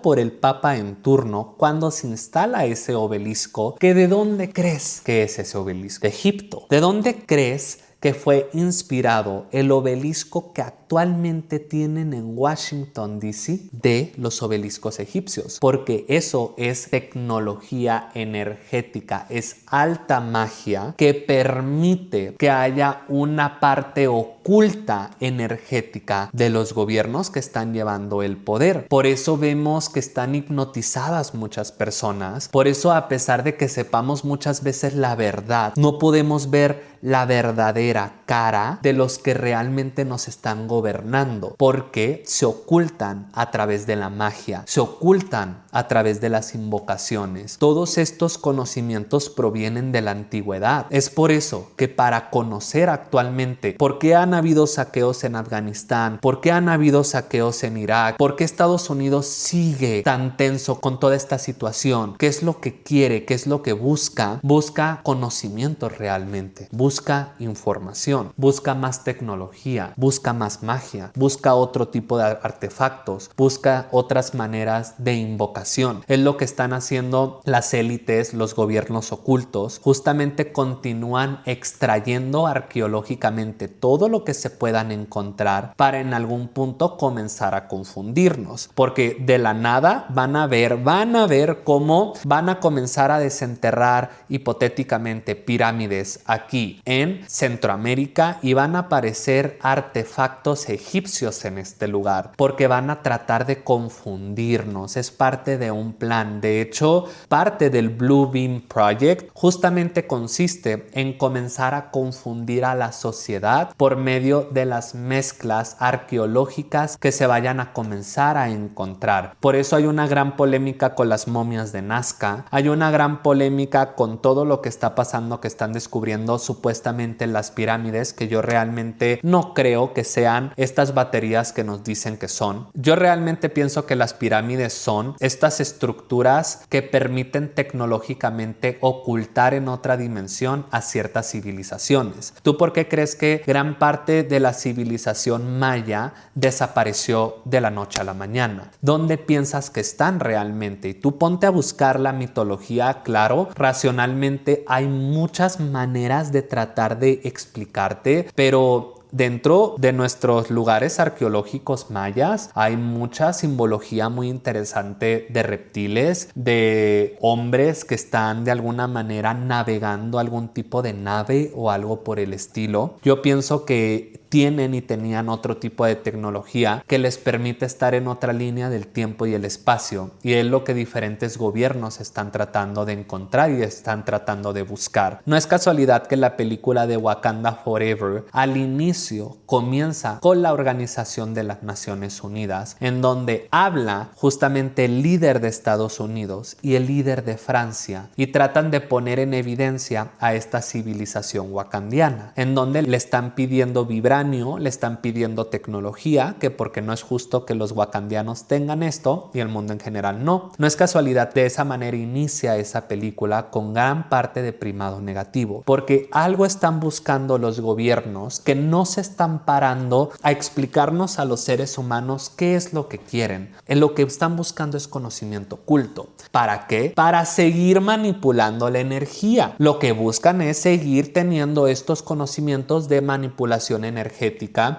por el Papa en turno cuando se instala ese obelisco. ¿Que de dónde crees que es ese obelisco? De Egipto. ¿De dónde crees que fue inspirado el obelisco que actualmente tienen en Washington, D.C. de los obeliscos egipcios, porque eso es tecnología energética, es alta magia que permite que haya una parte oculta energética de los gobiernos que están llevando el poder. Por eso vemos que están hipnotizadas muchas personas. Por eso, a pesar de que sepamos muchas veces la verdad, no podemos ver la verdadera cara de los que realmente nos están gobernando, porque se ocultan a través de la magia, se ocultan a través de las invocaciones. Todos estos conocimientos provienen de la antigüedad. Es por eso que para conocer actualmente por qué han habido saqueos en Afganistán, por qué han habido saqueos en Irak, por qué Estados Unidos sigue tan tenso con toda esta situación, qué es lo que quiere, qué es lo que busca, busca conocimiento realmente, busca información, busca más tecnología, busca más magia, busca otro tipo de artefactos, busca otras maneras de invocación. Es lo que están haciendo las élites, los gobiernos ocultos. Justamente continúan extrayendo arqueológicamente todo lo que se puedan encontrar para en algún punto comenzar a confundirnos, porque de la nada van a ver cómo van a comenzar a desenterrar hipotéticamente pirámides aquí en Centroamérica y van a aparecer artefactos egipcios en este lugar, porque van a tratar de confundirnos. Es parte de un plan. De hecho, parte del Blue Beam Project justamente consiste en comenzar a confundir a la sociedad por medio de las mezclas arqueológicas que se vayan a comenzar a encontrar. Por eso hay una gran polémica con las momias de Nazca, hay una gran polémica con todo lo que está pasando, que están descubriendo supuestamente las pirámides, que yo realmente no creo que sean estas baterías que nos dicen que son. Yo realmente pienso que las pirámides son estas estructuras que permiten tecnológicamente ocultar en otra dimensión a ciertas civilizaciones. ¿Tú por qué crees que gran parte de la civilización maya desapareció de la noche a la mañana? ¿Dónde piensas que están realmente? Y tú ponte a buscar la mitología. Claro, racionalmente hay muchas maneras de tratar de explicarte, pero dentro de nuestros lugares arqueológicos mayas hay mucha simbología muy interesante de reptiles, de hombres que están de alguna manera navegando algún tipo de nave o algo por el estilo. Yo pienso que tienen y tenían otro tipo de tecnología que les permite estar en otra línea del tiempo y el espacio, y es lo que diferentes gobiernos están tratando de encontrar y están tratando de buscar. No es casualidad que la película de Wakanda Forever al inicio comienza con la Organización de las Naciones Unidas, en donde habla justamente el líder de Estados Unidos y el líder de Francia, y tratan de poner en evidencia a esta civilización wakandiana, en donde le están pidiendo vibranio, le están pidiendo tecnología, que porque no es justo que los wakandianos tengan esto y el mundo en general no. No es casualidad, de esa manera inicia esa película con gran parte de primado negativo, porque algo están buscando los gobiernos que no se están parando a explicarnos a los seres humanos qué es lo que quieren. En lo que están buscando es conocimiento oculto. ¿Para qué? Para seguir manipulando la energía. Lo que buscan es seguir teniendo estos conocimientos de manipulación energética,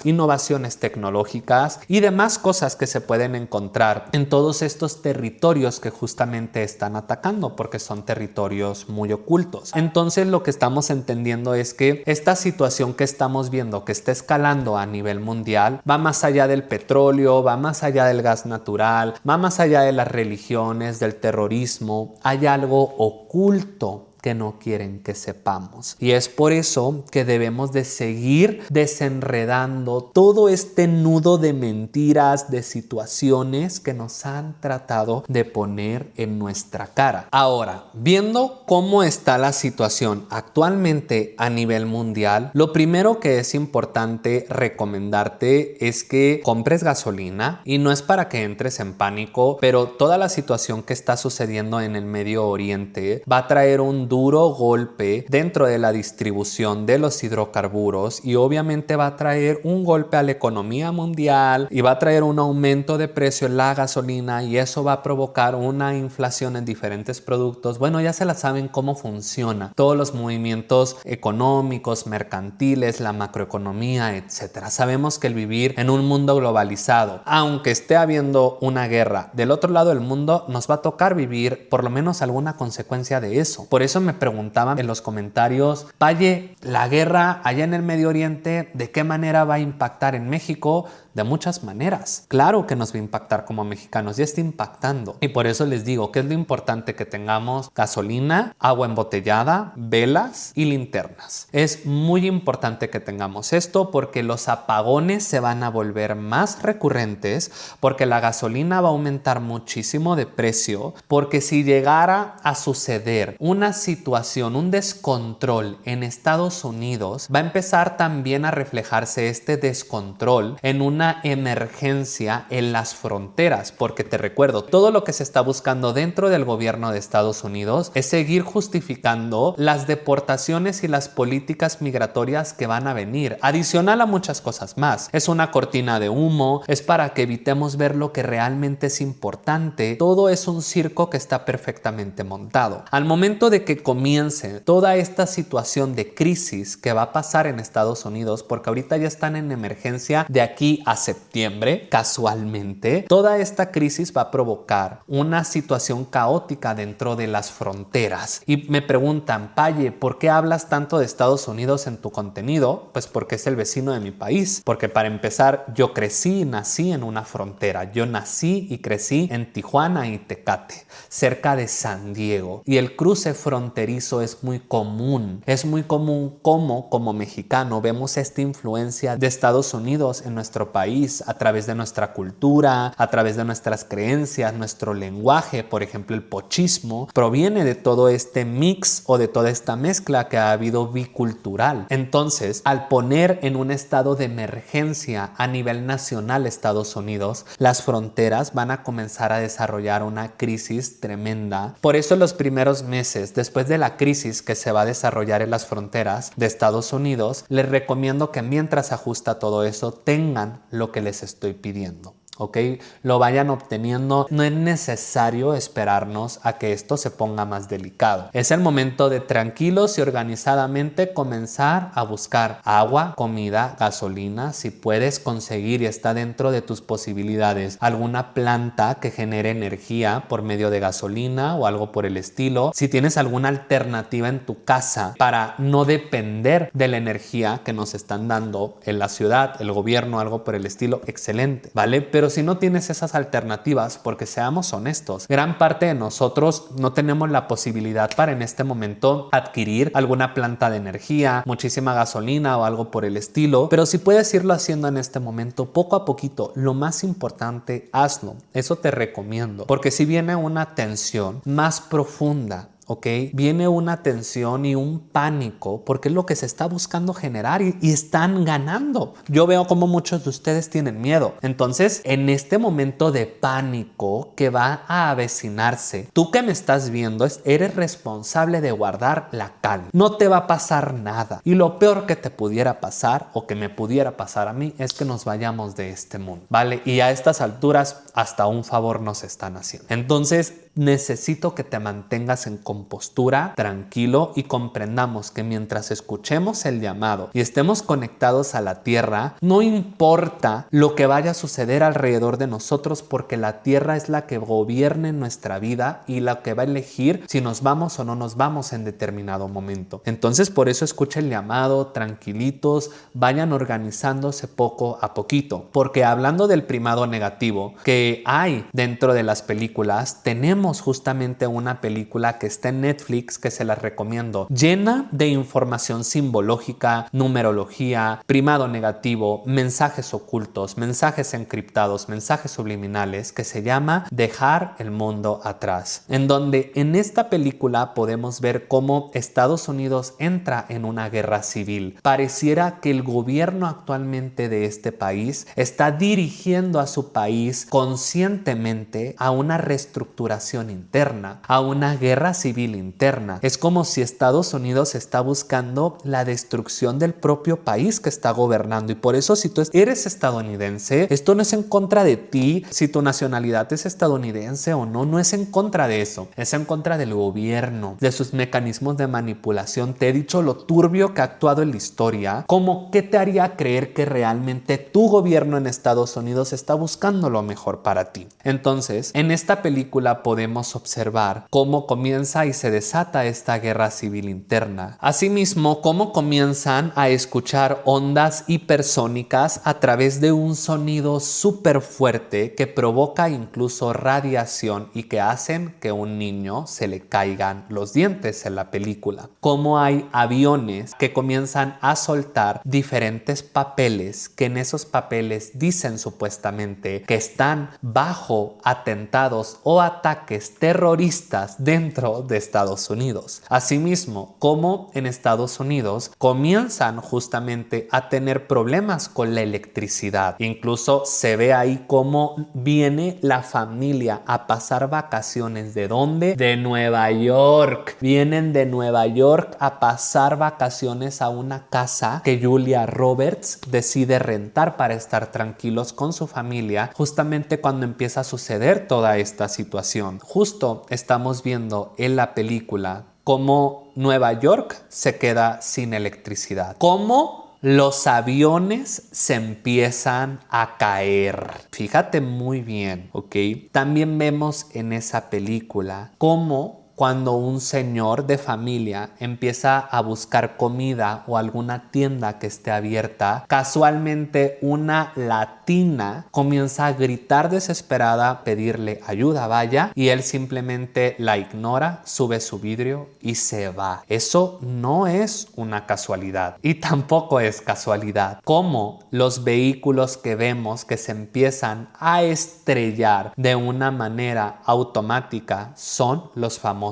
innovaciones tecnológicas y demás cosas que se pueden encontrar en todos estos territorios que justamente están atacando, porque son territorios muy ocultos. Entonces, lo que estamos entendiendo es que esta situación que estamos viendo, que está escalando a nivel mundial, va más allá del petróleo, va más allá del gas natural, va más allá de las religiones, del terrorismo. Hay algo oculto que no quieren que sepamos. Y es por eso que debemos de seguir desenredando todo este nudo de mentiras, de situaciones que nos han tratado de poner en nuestra cara. Ahora, viendo cómo está la situación actualmente a nivel mundial, lo primero que es importante recomendarte es que compres gasolina, y no es para que entres en pánico, pero toda la situación que está sucediendo en el Medio Oriente va a traer un duro golpe dentro de la distribución de los hidrocarburos y obviamente va a traer un golpe a la economía mundial y va a traer un aumento de precio en la gasolina y eso va a provocar una inflación en diferentes productos. Bueno, ya se la saben cómo funciona. Todos los movimientos económicos, mercantiles, la macroeconomía, etcétera. Sabemos que el vivir en un mundo globalizado, aunque esté habiendo una guerra del otro lado del mundo, nos va a tocar vivir por lo menos alguna consecuencia de eso. Por eso me preguntaban en los comentarios, Paye, la guerra allá en el Medio Oriente, ¿de qué manera va a impactar en México? De muchas maneras. Claro que nos va a impactar como mexicanos, ya está impactando. Y por eso les digo que es lo importante que tengamos gasolina, agua embotellada, velas y linternas. Es muy importante que tengamos esto porque los apagones se van a volver más recurrentes, porque la gasolina va a aumentar muchísimo de precio, porque si llegara a suceder una situación, un descontrol en Estados Unidos, va a empezar también a reflejarse este descontrol en una emergencia en las fronteras, porque te recuerdo, todo lo que se está buscando dentro del gobierno de Estados Unidos es seguir justificando las deportaciones y las políticas migratorias que van a venir, adicional a muchas cosas más. Es una cortina de humo, es para que evitemos ver lo que realmente es importante. Todo es un circo que está perfectamente montado. Al momento de que comience toda esta situación de crisis que va a pasar en Estados Unidos, porque ahorita ya están en emergencia de aquí a septiembre, casualmente, toda esta crisis va a provocar una situación caótica dentro de las fronteras. Y me preguntan, Paye, ¿por qué hablas tanto de Estados Unidos en tu contenido? Pues porque es el vecino de mi país. Porque para empezar, yo crecí y nací en una frontera. Yo nací y crecí en Tijuana y Tecate, cerca de San Diego. Y el cruce fronterizo es muy común. Es muy común como mexicano vemos esta influencia de Estados Unidos en nuestro país a través de nuestra cultura, a través de nuestras creencias, nuestro lenguaje. Por ejemplo, el pochismo proviene de todo este mix o de toda esta mezcla que ha habido bicultural. Entonces, al poner en un estado de emergencia a nivel nacional Estados Unidos, las fronteras van a comenzar a desarrollar una crisis tremenda. Por eso los primeros meses después de la crisis que se va a desarrollar en las fronteras de Estados Unidos, les recomiendo que mientras ajusta todo eso tengan lo que les estoy pidiendo. ¿Ok? Lo vayan obteniendo. No es necesario esperarnos a que esto se ponga más delicado. Es el momento de tranquilos y organizadamente comenzar a buscar agua, comida, gasolina. Si puedes conseguir y está dentro de tus posibilidades alguna planta que genere energía por medio de gasolina o algo por el estilo. Si tienes alguna alternativa en tu casa para no depender de la energía que nos están dando en la ciudad, el gobierno, algo por el estilo, excelente, ¿vale? Pero si no tienes esas alternativas, porque seamos honestos, gran parte de nosotros no tenemos la posibilidad para en este momento adquirir alguna planta de energía, muchísima gasolina o algo por el estilo, pero si puedes irlo haciendo en este momento, poco a poquito, lo más importante, hazlo. Eso te recomiendo, porque si viene una tensión más profunda, ¿ok? Viene una tensión y un pánico porque es lo que se está buscando generar y están ganando. Yo veo como muchos de ustedes tienen miedo. Entonces, en este momento de pánico que va a avecinarse, tú que me estás viendo, eres responsable de guardar la calma. No te va a pasar nada. Y lo peor que te pudiera pasar o que me pudiera pasar a mí es que nos vayamos de este mundo, ¿vale? Y a estas alturas hasta un favor nos están haciendo. Entonces, necesito que te mantengas en compostura, tranquilo y comprendamos que mientras escuchemos el llamado y estemos conectados a la tierra, no importa lo que vaya a suceder alrededor de nosotros porque la tierra es la que gobierna en nuestra vida y la que va a elegir si nos vamos o no nos vamos en determinado momento. Entonces por eso escucha el llamado, tranquilitos, vayan organizándose poco a poquito, porque hablando del primado negativo que hay dentro de las películas, tenemos justamente una película que está en Netflix que se las recomiendo, llena de información simbológica, numerología, primado negativo, mensajes ocultos, mensajes encriptados, mensajes subliminales, que se llama Dejar el mundo atrás, en donde en esta película podemos ver cómo Estados Unidos entra en una guerra civil. Pareciera que el gobierno actualmente de este país está dirigiendo a su país conscientemente a una reestructuración revolución interna, a una guerra civil interna. Es como si Estados Unidos está buscando la destrucción del propio país que está gobernando, y por eso si tú eres estadounidense, esto no es en contra de ti, si tu nacionalidad es estadounidense o no, no es en contra de eso, es en contra del gobierno, de sus mecanismos de manipulación. Te he dicho lo turbio que ha actuado en la historia, como que te haría creer que realmente tu gobierno en Estados Unidos está buscando lo mejor para ti. Entonces, en esta película podemos observar cómo comienza y se desata esta guerra civil interna. Asimismo, cómo comienzan a escuchar ondas hipersónicas a través de un sonido súper fuerte que provoca incluso radiación y que hacen que a un niño se le caigan los dientes en la película. Cómo hay aviones que comienzan a soltar diferentes papeles, que en esos papeles dicen supuestamente que están bajo atentados o ataques terroristas dentro de Estados Unidos. Asimismo, como en Estados Unidos comienzan justamente a tener problemas con la electricidad. Incluso se ve ahí cómo viene la familia a pasar vacaciones. ¿De dónde? De Nueva York. Vienen de Nueva York a pasar vacaciones a una casa que Julia Roberts decide rentar para estar tranquilos con su familia, justamente cuando empieza a suceder toda esta situación. Justo estamos viendo en la película cómo Nueva York se queda sin electricidad, cómo los aviones se empiezan a caer. Fíjate muy bien, ¿ok? También vemos en esa película cómo cuando un señor de familia empieza a buscar comida o alguna tienda que esté abierta, casualmente una latina comienza a gritar desesperada, pedirle ayuda, vaya, y él simplemente la ignora, sube su vidrio y se va. Eso no es una casualidad, y tampoco es casualidad cómo los vehículos que vemos que se empiezan a estrellar de una manera automática son los famosos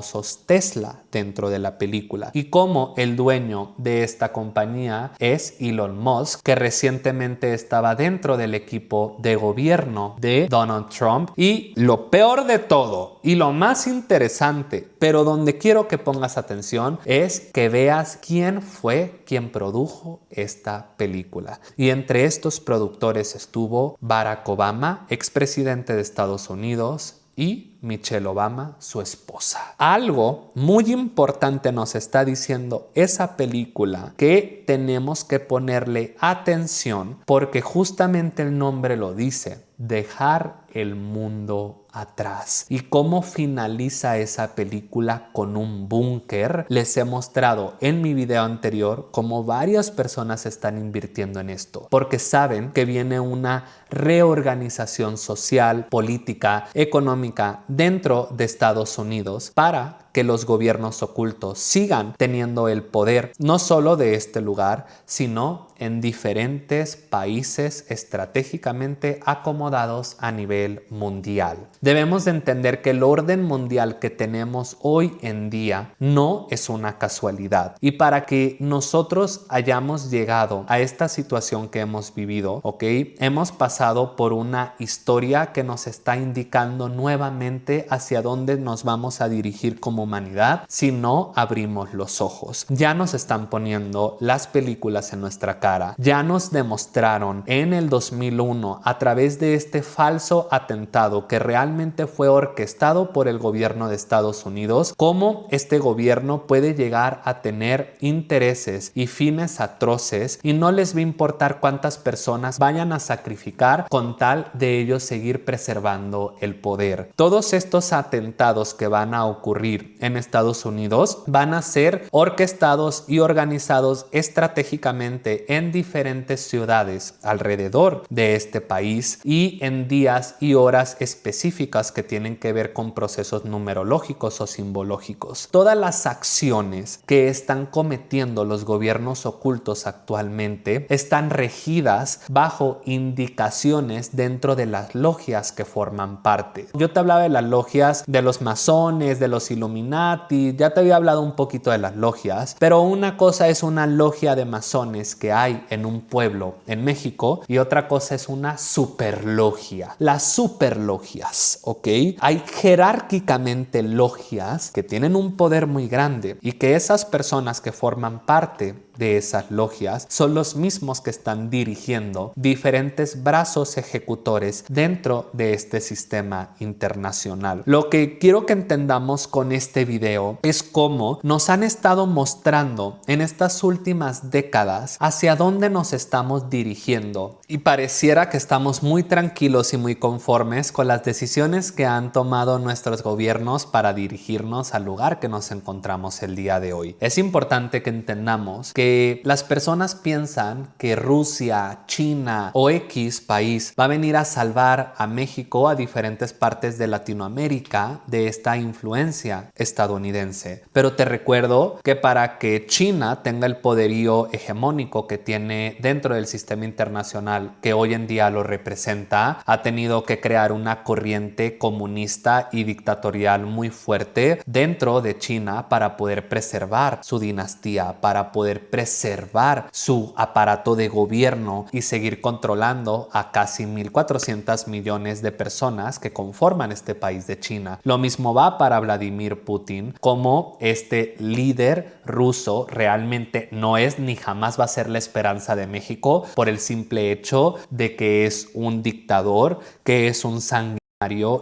Tesla dentro de la película, y cómo el dueño de esta compañía es Elon Musk, que recientemente estaba dentro del equipo de gobierno de Donald Trump. Y lo peor de todo y lo más interesante, pero donde quiero que pongas atención, es que veas quién fue quien produjo esta película. Y entre estos productores estuvo Barack Obama, expresidente de Estados Unidos, y Michelle Obama, su esposa. Algo muy importante nos está diciendo esa película, que tenemos que ponerle atención, porque justamente el nombre lo dice: dejar el mundo atrás. ¿Y cómo finaliza esa película? Con un búnker. Les he mostrado en mi video anterior cómo varias personas están invirtiendo en esto, porque saben que viene una reorganización social, política, económica dentro de Estados Unidos, para que los gobiernos ocultos sigan teniendo el poder, no solo de este lugar, sino en diferentes países estratégicamente acomodados a nivel mundial. Debemos de entender que el orden mundial que tenemos hoy en día no es una casualidad, y para que nosotros hayamos llegado a esta situación que hemos vivido, ¿ok? Hemos pasado por una historia que nos está indicando nuevamente hacia dónde nos vamos a dirigir como humanidad si no abrimos los ojos. Ya nos están poniendo las películas en nuestra cara, ya nos demostraron en el 2001 a través de este falso atentado que realmente fue orquestado por el gobierno de Estados Unidos, cómo este gobierno puede llegar a tener intereses y fines atroces, y no les va a importar cuántas personas vayan a sacrificar con tal de ellos seguir preservando el poder. Todos estos atentados que van a ocurrir en Estados Unidos van a ser orquestados y organizados estratégicamente en diferentes ciudades alrededor de este país, y en días y horas específicas que tienen que ver con procesos numerológicos o simbológicos. Todas las acciones que están cometiendo los gobiernos ocultos actualmente están regidas bajo indicaciones dentro de las logias que forman parte. Yo te hablaba de las logias de los masones, de los Illuminati, Illuminati, ya te había hablado un poquito de las logias, pero una cosa es una logia de masones que hay en un pueblo en México y otra cosa es una superlogia. Las superlogias, ¿ok? Hay jerárquicamente logias que tienen un poder muy grande y que esas personas que forman parte de esas logias son los mismos que están dirigiendo diferentes brazos ejecutores dentro de este sistema internacional. Lo que quiero que entendamos con este video es cómo nos han estado mostrando en estas últimas décadas hacia dónde nos estamos dirigiendo y pareciera que estamos muy tranquilos y muy conformes con las decisiones que han tomado nuestros gobiernos para dirigirnos al lugar que nos encontramos el día de hoy. Es importante que entendamos que las personas piensan que Rusia, China o X país va a venir a salvar a México, a diferentes partes de Latinoamérica, de esta influencia estadounidense. Pero te recuerdo que para que China tenga el poderío hegemónico que tiene dentro del sistema internacional, que hoy en día lo representa, ha tenido que crear una corriente comunista y dictatorial muy fuerte dentro de China para poder preservar su dinastía, para poder preservar su aparato de gobierno y seguir controlando a casi 1.400 millones de personas que conforman este país de China. Lo mismo va para Vladimir Putin, como este líder ruso realmente no es ni jamás va a ser la esperanza de México por el simple hecho de que es un dictador, que es un sanguinario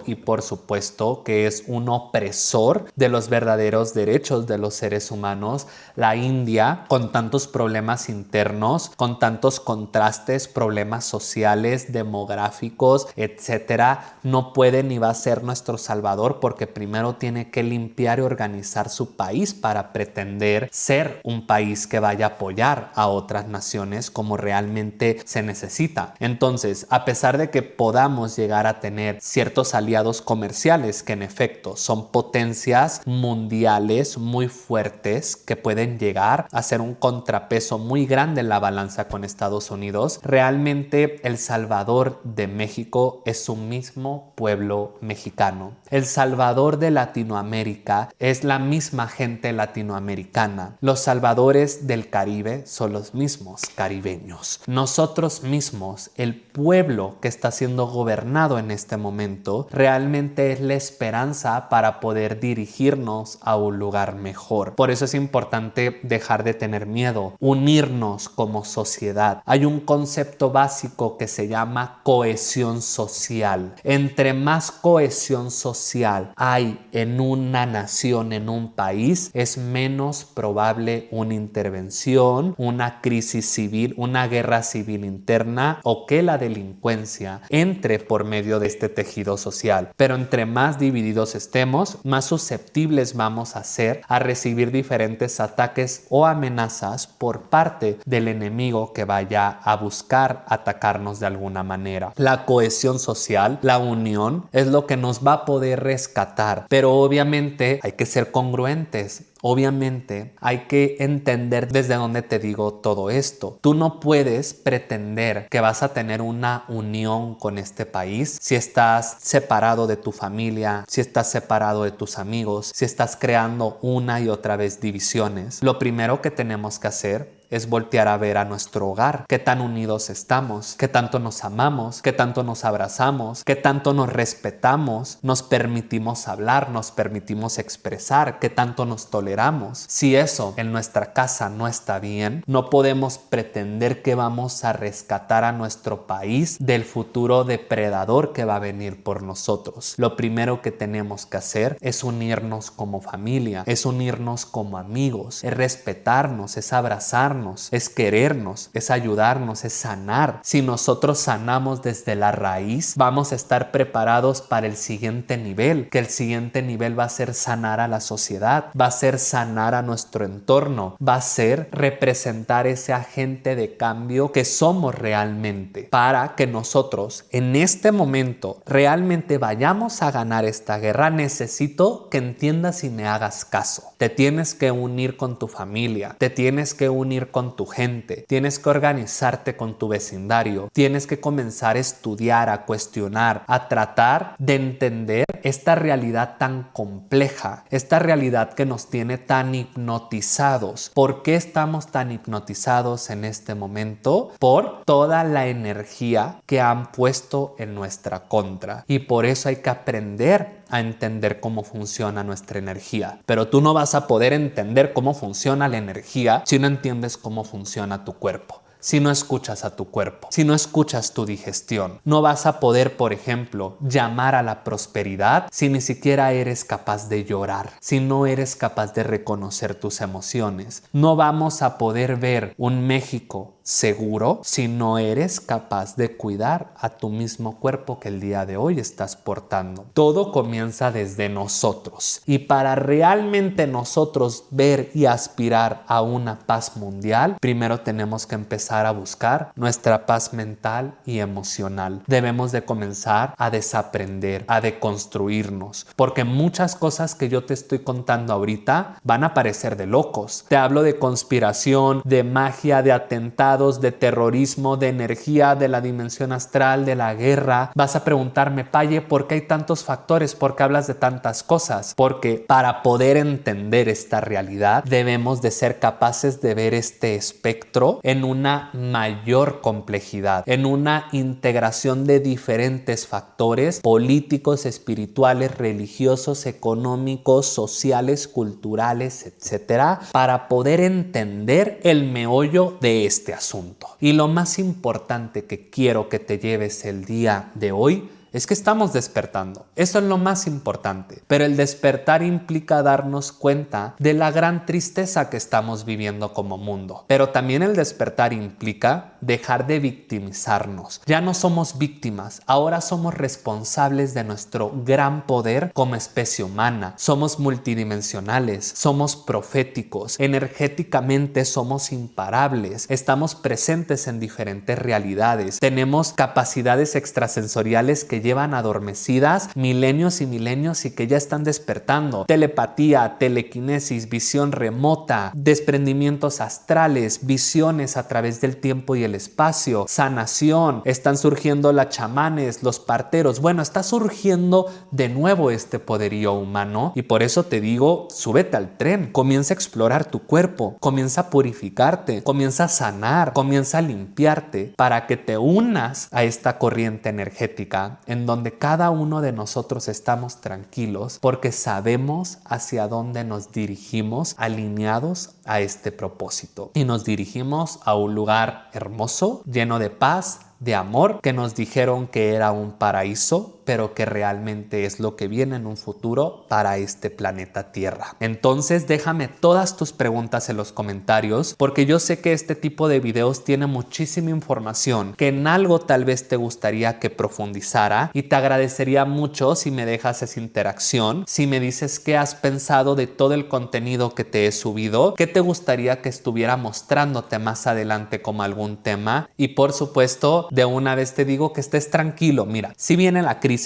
y por supuesto que es un opresor de los verdaderos derechos de los seres humanos. La India, con tantos problemas internos, con tantos contrastes, problemas sociales, demográficos, etcétera, no puede ni va a ser nuestro salvador porque primero tiene que limpiar y organizar su país para pretender ser un país que vaya a apoyar a otras naciones como realmente se necesita. Entonces, a pesar de que podamos llegar a tener ciertos aliados comerciales que en efecto son potencias mundiales muy fuertes que pueden llegar a ser un contrapeso muy grande en la balanza con Estados Unidos, realmente el salvador de México es su mismo pueblo mexicano. El salvador de Latinoamérica es la misma gente latinoamericana. Los salvadores del Caribe son los mismos caribeños. Nosotros mismos, el pueblo que está siendo gobernado en este momento, realmente es la esperanza para poder dirigirnos a un lugar mejor. Por eso es importante dejar de tener miedo, unirnos como sociedad. Hay un concepto básico que se llama cohesión social. Entre más cohesión social hay en una nación, en un país, es menos probable una intervención, una crisis civil, una guerra civil interna o que la delincuencia entre por medio de este tejido social. Pero entre más divididos estemos, más susceptibles vamos a ser a recibir diferentes ataques o amenazas por parte del enemigo que vaya a buscar atacarnos de alguna manera. La cohesión social, la unión, es lo que nos va a poder rescatar, pero obviamente hay que ser congruentes. Obviamente hay que entender desde dónde te digo todo esto. Tú no puedes pretender que vas a tener una unión con este país si estás separado de tu familia, si estás separado de tus amigos, si estás creando una y otra vez divisiones. Lo primero que tenemos que hacer es voltear a ver a nuestro hogar, qué tan unidos estamos, qué tanto nos amamos, qué tanto nos abrazamos, qué tanto nos respetamos, nos permitimos hablar, nos permitimos expresar, qué tanto nos toleramos. Si eso en nuestra casa no está bien, no podemos pretender que vamos a rescatar a nuestro país del futuro depredador que va a venir por nosotros. Lo primero que tenemos que hacer es unirnos como familia, es unirnos como amigos, es respetarnos, es abrazarnos, es querernos, es ayudarnos, es sanar. Si nosotros sanamos desde la raíz, vamos a estar preparados para el siguiente nivel, que el siguiente nivel va a ser sanar a la sociedad, va a ser sanar a nuestro entorno, va a ser representar ese agente de cambio que somos realmente, para que nosotros en este momento realmente vayamos a ganar esta guerra. Necesito que entiendas y me hagas caso. Te tienes que unir con tu familia, te tienes que unir con tu gente, tienes que organizarte con tu vecindario, tienes que comenzar a estudiar, a cuestionar, a tratar de entender esta realidad tan compleja, esta realidad que nos tiene tan hipnotizados. ¿Por qué estamos tan hipnotizados en este momento? Por toda la energía que han puesto en nuestra contra. Y por eso hay que aprender a entender cómo funciona nuestra energía. Pero tú no vas a poder entender cómo funciona la energía si no entiendes cómo funciona tu cuerpo. Si no escuchas a tu cuerpo, si no escuchas tu digestión, no vas a poder, por ejemplo, llamar a la prosperidad si ni siquiera eres capaz de llorar, si no eres capaz de reconocer tus emociones. No vamos a poder ver un México seguro si no eres capaz de cuidar a tu mismo cuerpo que el día de hoy estás portando. Todo comienza desde nosotros, y para realmente nosotros ver y aspirar a una paz mundial, primero tenemos que empezar a buscar nuestra paz mental y emocional. Debemos de comenzar a desaprender, a deconstruirnos, porque muchas cosas que yo te estoy contando ahorita van a parecer de locos. Te hablo de conspiración, de magia, de atentados, de terrorismo, de energía, de la dimensión astral, de la guerra. Vas a preguntarme, Paye, ¿por qué hay tantos factores? ¿Por qué hablas de tantas cosas? Porque para poder entender esta realidad debemos de ser capaces de ver este espectro en una mayor complejidad, en una integración de diferentes factores políticos, espirituales, religiosos, económicos, sociales, culturales, etcétera, para poder entender el meollo de este asunto. Y lo más importante que quiero que te lleves el día de hoy es que estamos despertando. Eso es lo más importante. Pero el despertar implica darnos cuenta de la gran tristeza que estamos viviendo como mundo. Pero también el despertar implica dejar de victimizarnos. Ya no somos víctimas, ahora somos responsables de nuestro gran poder como especie humana. Somos multidimensionales, somos proféticos, energéticamente somos imparables, estamos presentes en diferentes realidades, tenemos capacidades extrasensoriales que llevan adormecidas milenios y milenios y que ya están despertando. Telepatía, telequinesis, visión remota, desprendimientos astrales, visiones a través del tiempo y el espacio, sanación, están surgiendo las chamanes, los parteros. Bueno, está surgiendo de nuevo este poderío humano y por eso te digo, súbete al tren, comienza a explorar tu cuerpo, comienza a purificarte, comienza a sanar, comienza a limpiarte para que te unas a esta corriente energética en donde cada uno de nosotros estamos tranquilos porque sabemos hacia dónde nos dirigimos alineados a este propósito. Y nos dirigimos a un lugar hermoso, lleno de paz, de amor, que nos dijeron que era un paraíso, pero que realmente es lo que viene en un futuro para este planeta Tierra. Entonces déjame todas tus preguntas en los comentarios, porque yo sé que este tipo de videos tiene muchísima información que en algo tal vez te gustaría que profundizara, y te agradecería mucho si me dejas esa interacción, si me dices qué has pensado de todo el contenido que te he subido, qué te gustaría que estuviera mostrándote más adelante como algún tema. Y por supuesto, de una vez te digo que estés tranquilo. Mira, si viene la crisis,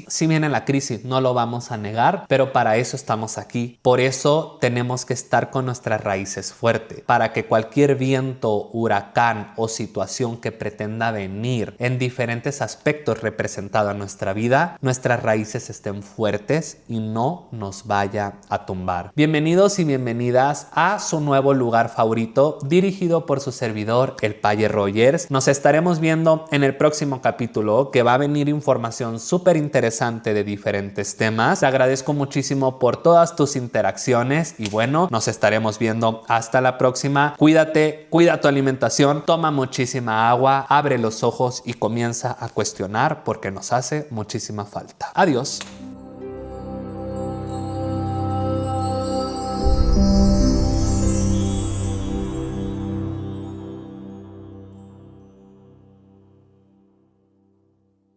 sí viene la crisis, no lo vamos a negar, pero para eso estamos aquí. Por eso tenemos que estar con nuestras raíces fuertes, para que cualquier viento, huracán o situación que pretenda venir en diferentes aspectos representado en nuestra vida, nuestras raíces estén fuertes y no nos vaya a tumbar. Bienvenidos y bienvenidas a su nuevo lugar favorito, dirigido por su servidor, el Paye Rogers. Nos estaremos viendo en el próximo capítulo, que va a venir información súper interesante de diferentes temas. Te agradezco muchísimo por todas tus interacciones y bueno, nos estaremos viendo hasta la próxima. Cuídate, cuida tu alimentación, toma muchísima agua, abre los ojos y comienza a cuestionar porque nos hace muchísima falta. Adiós.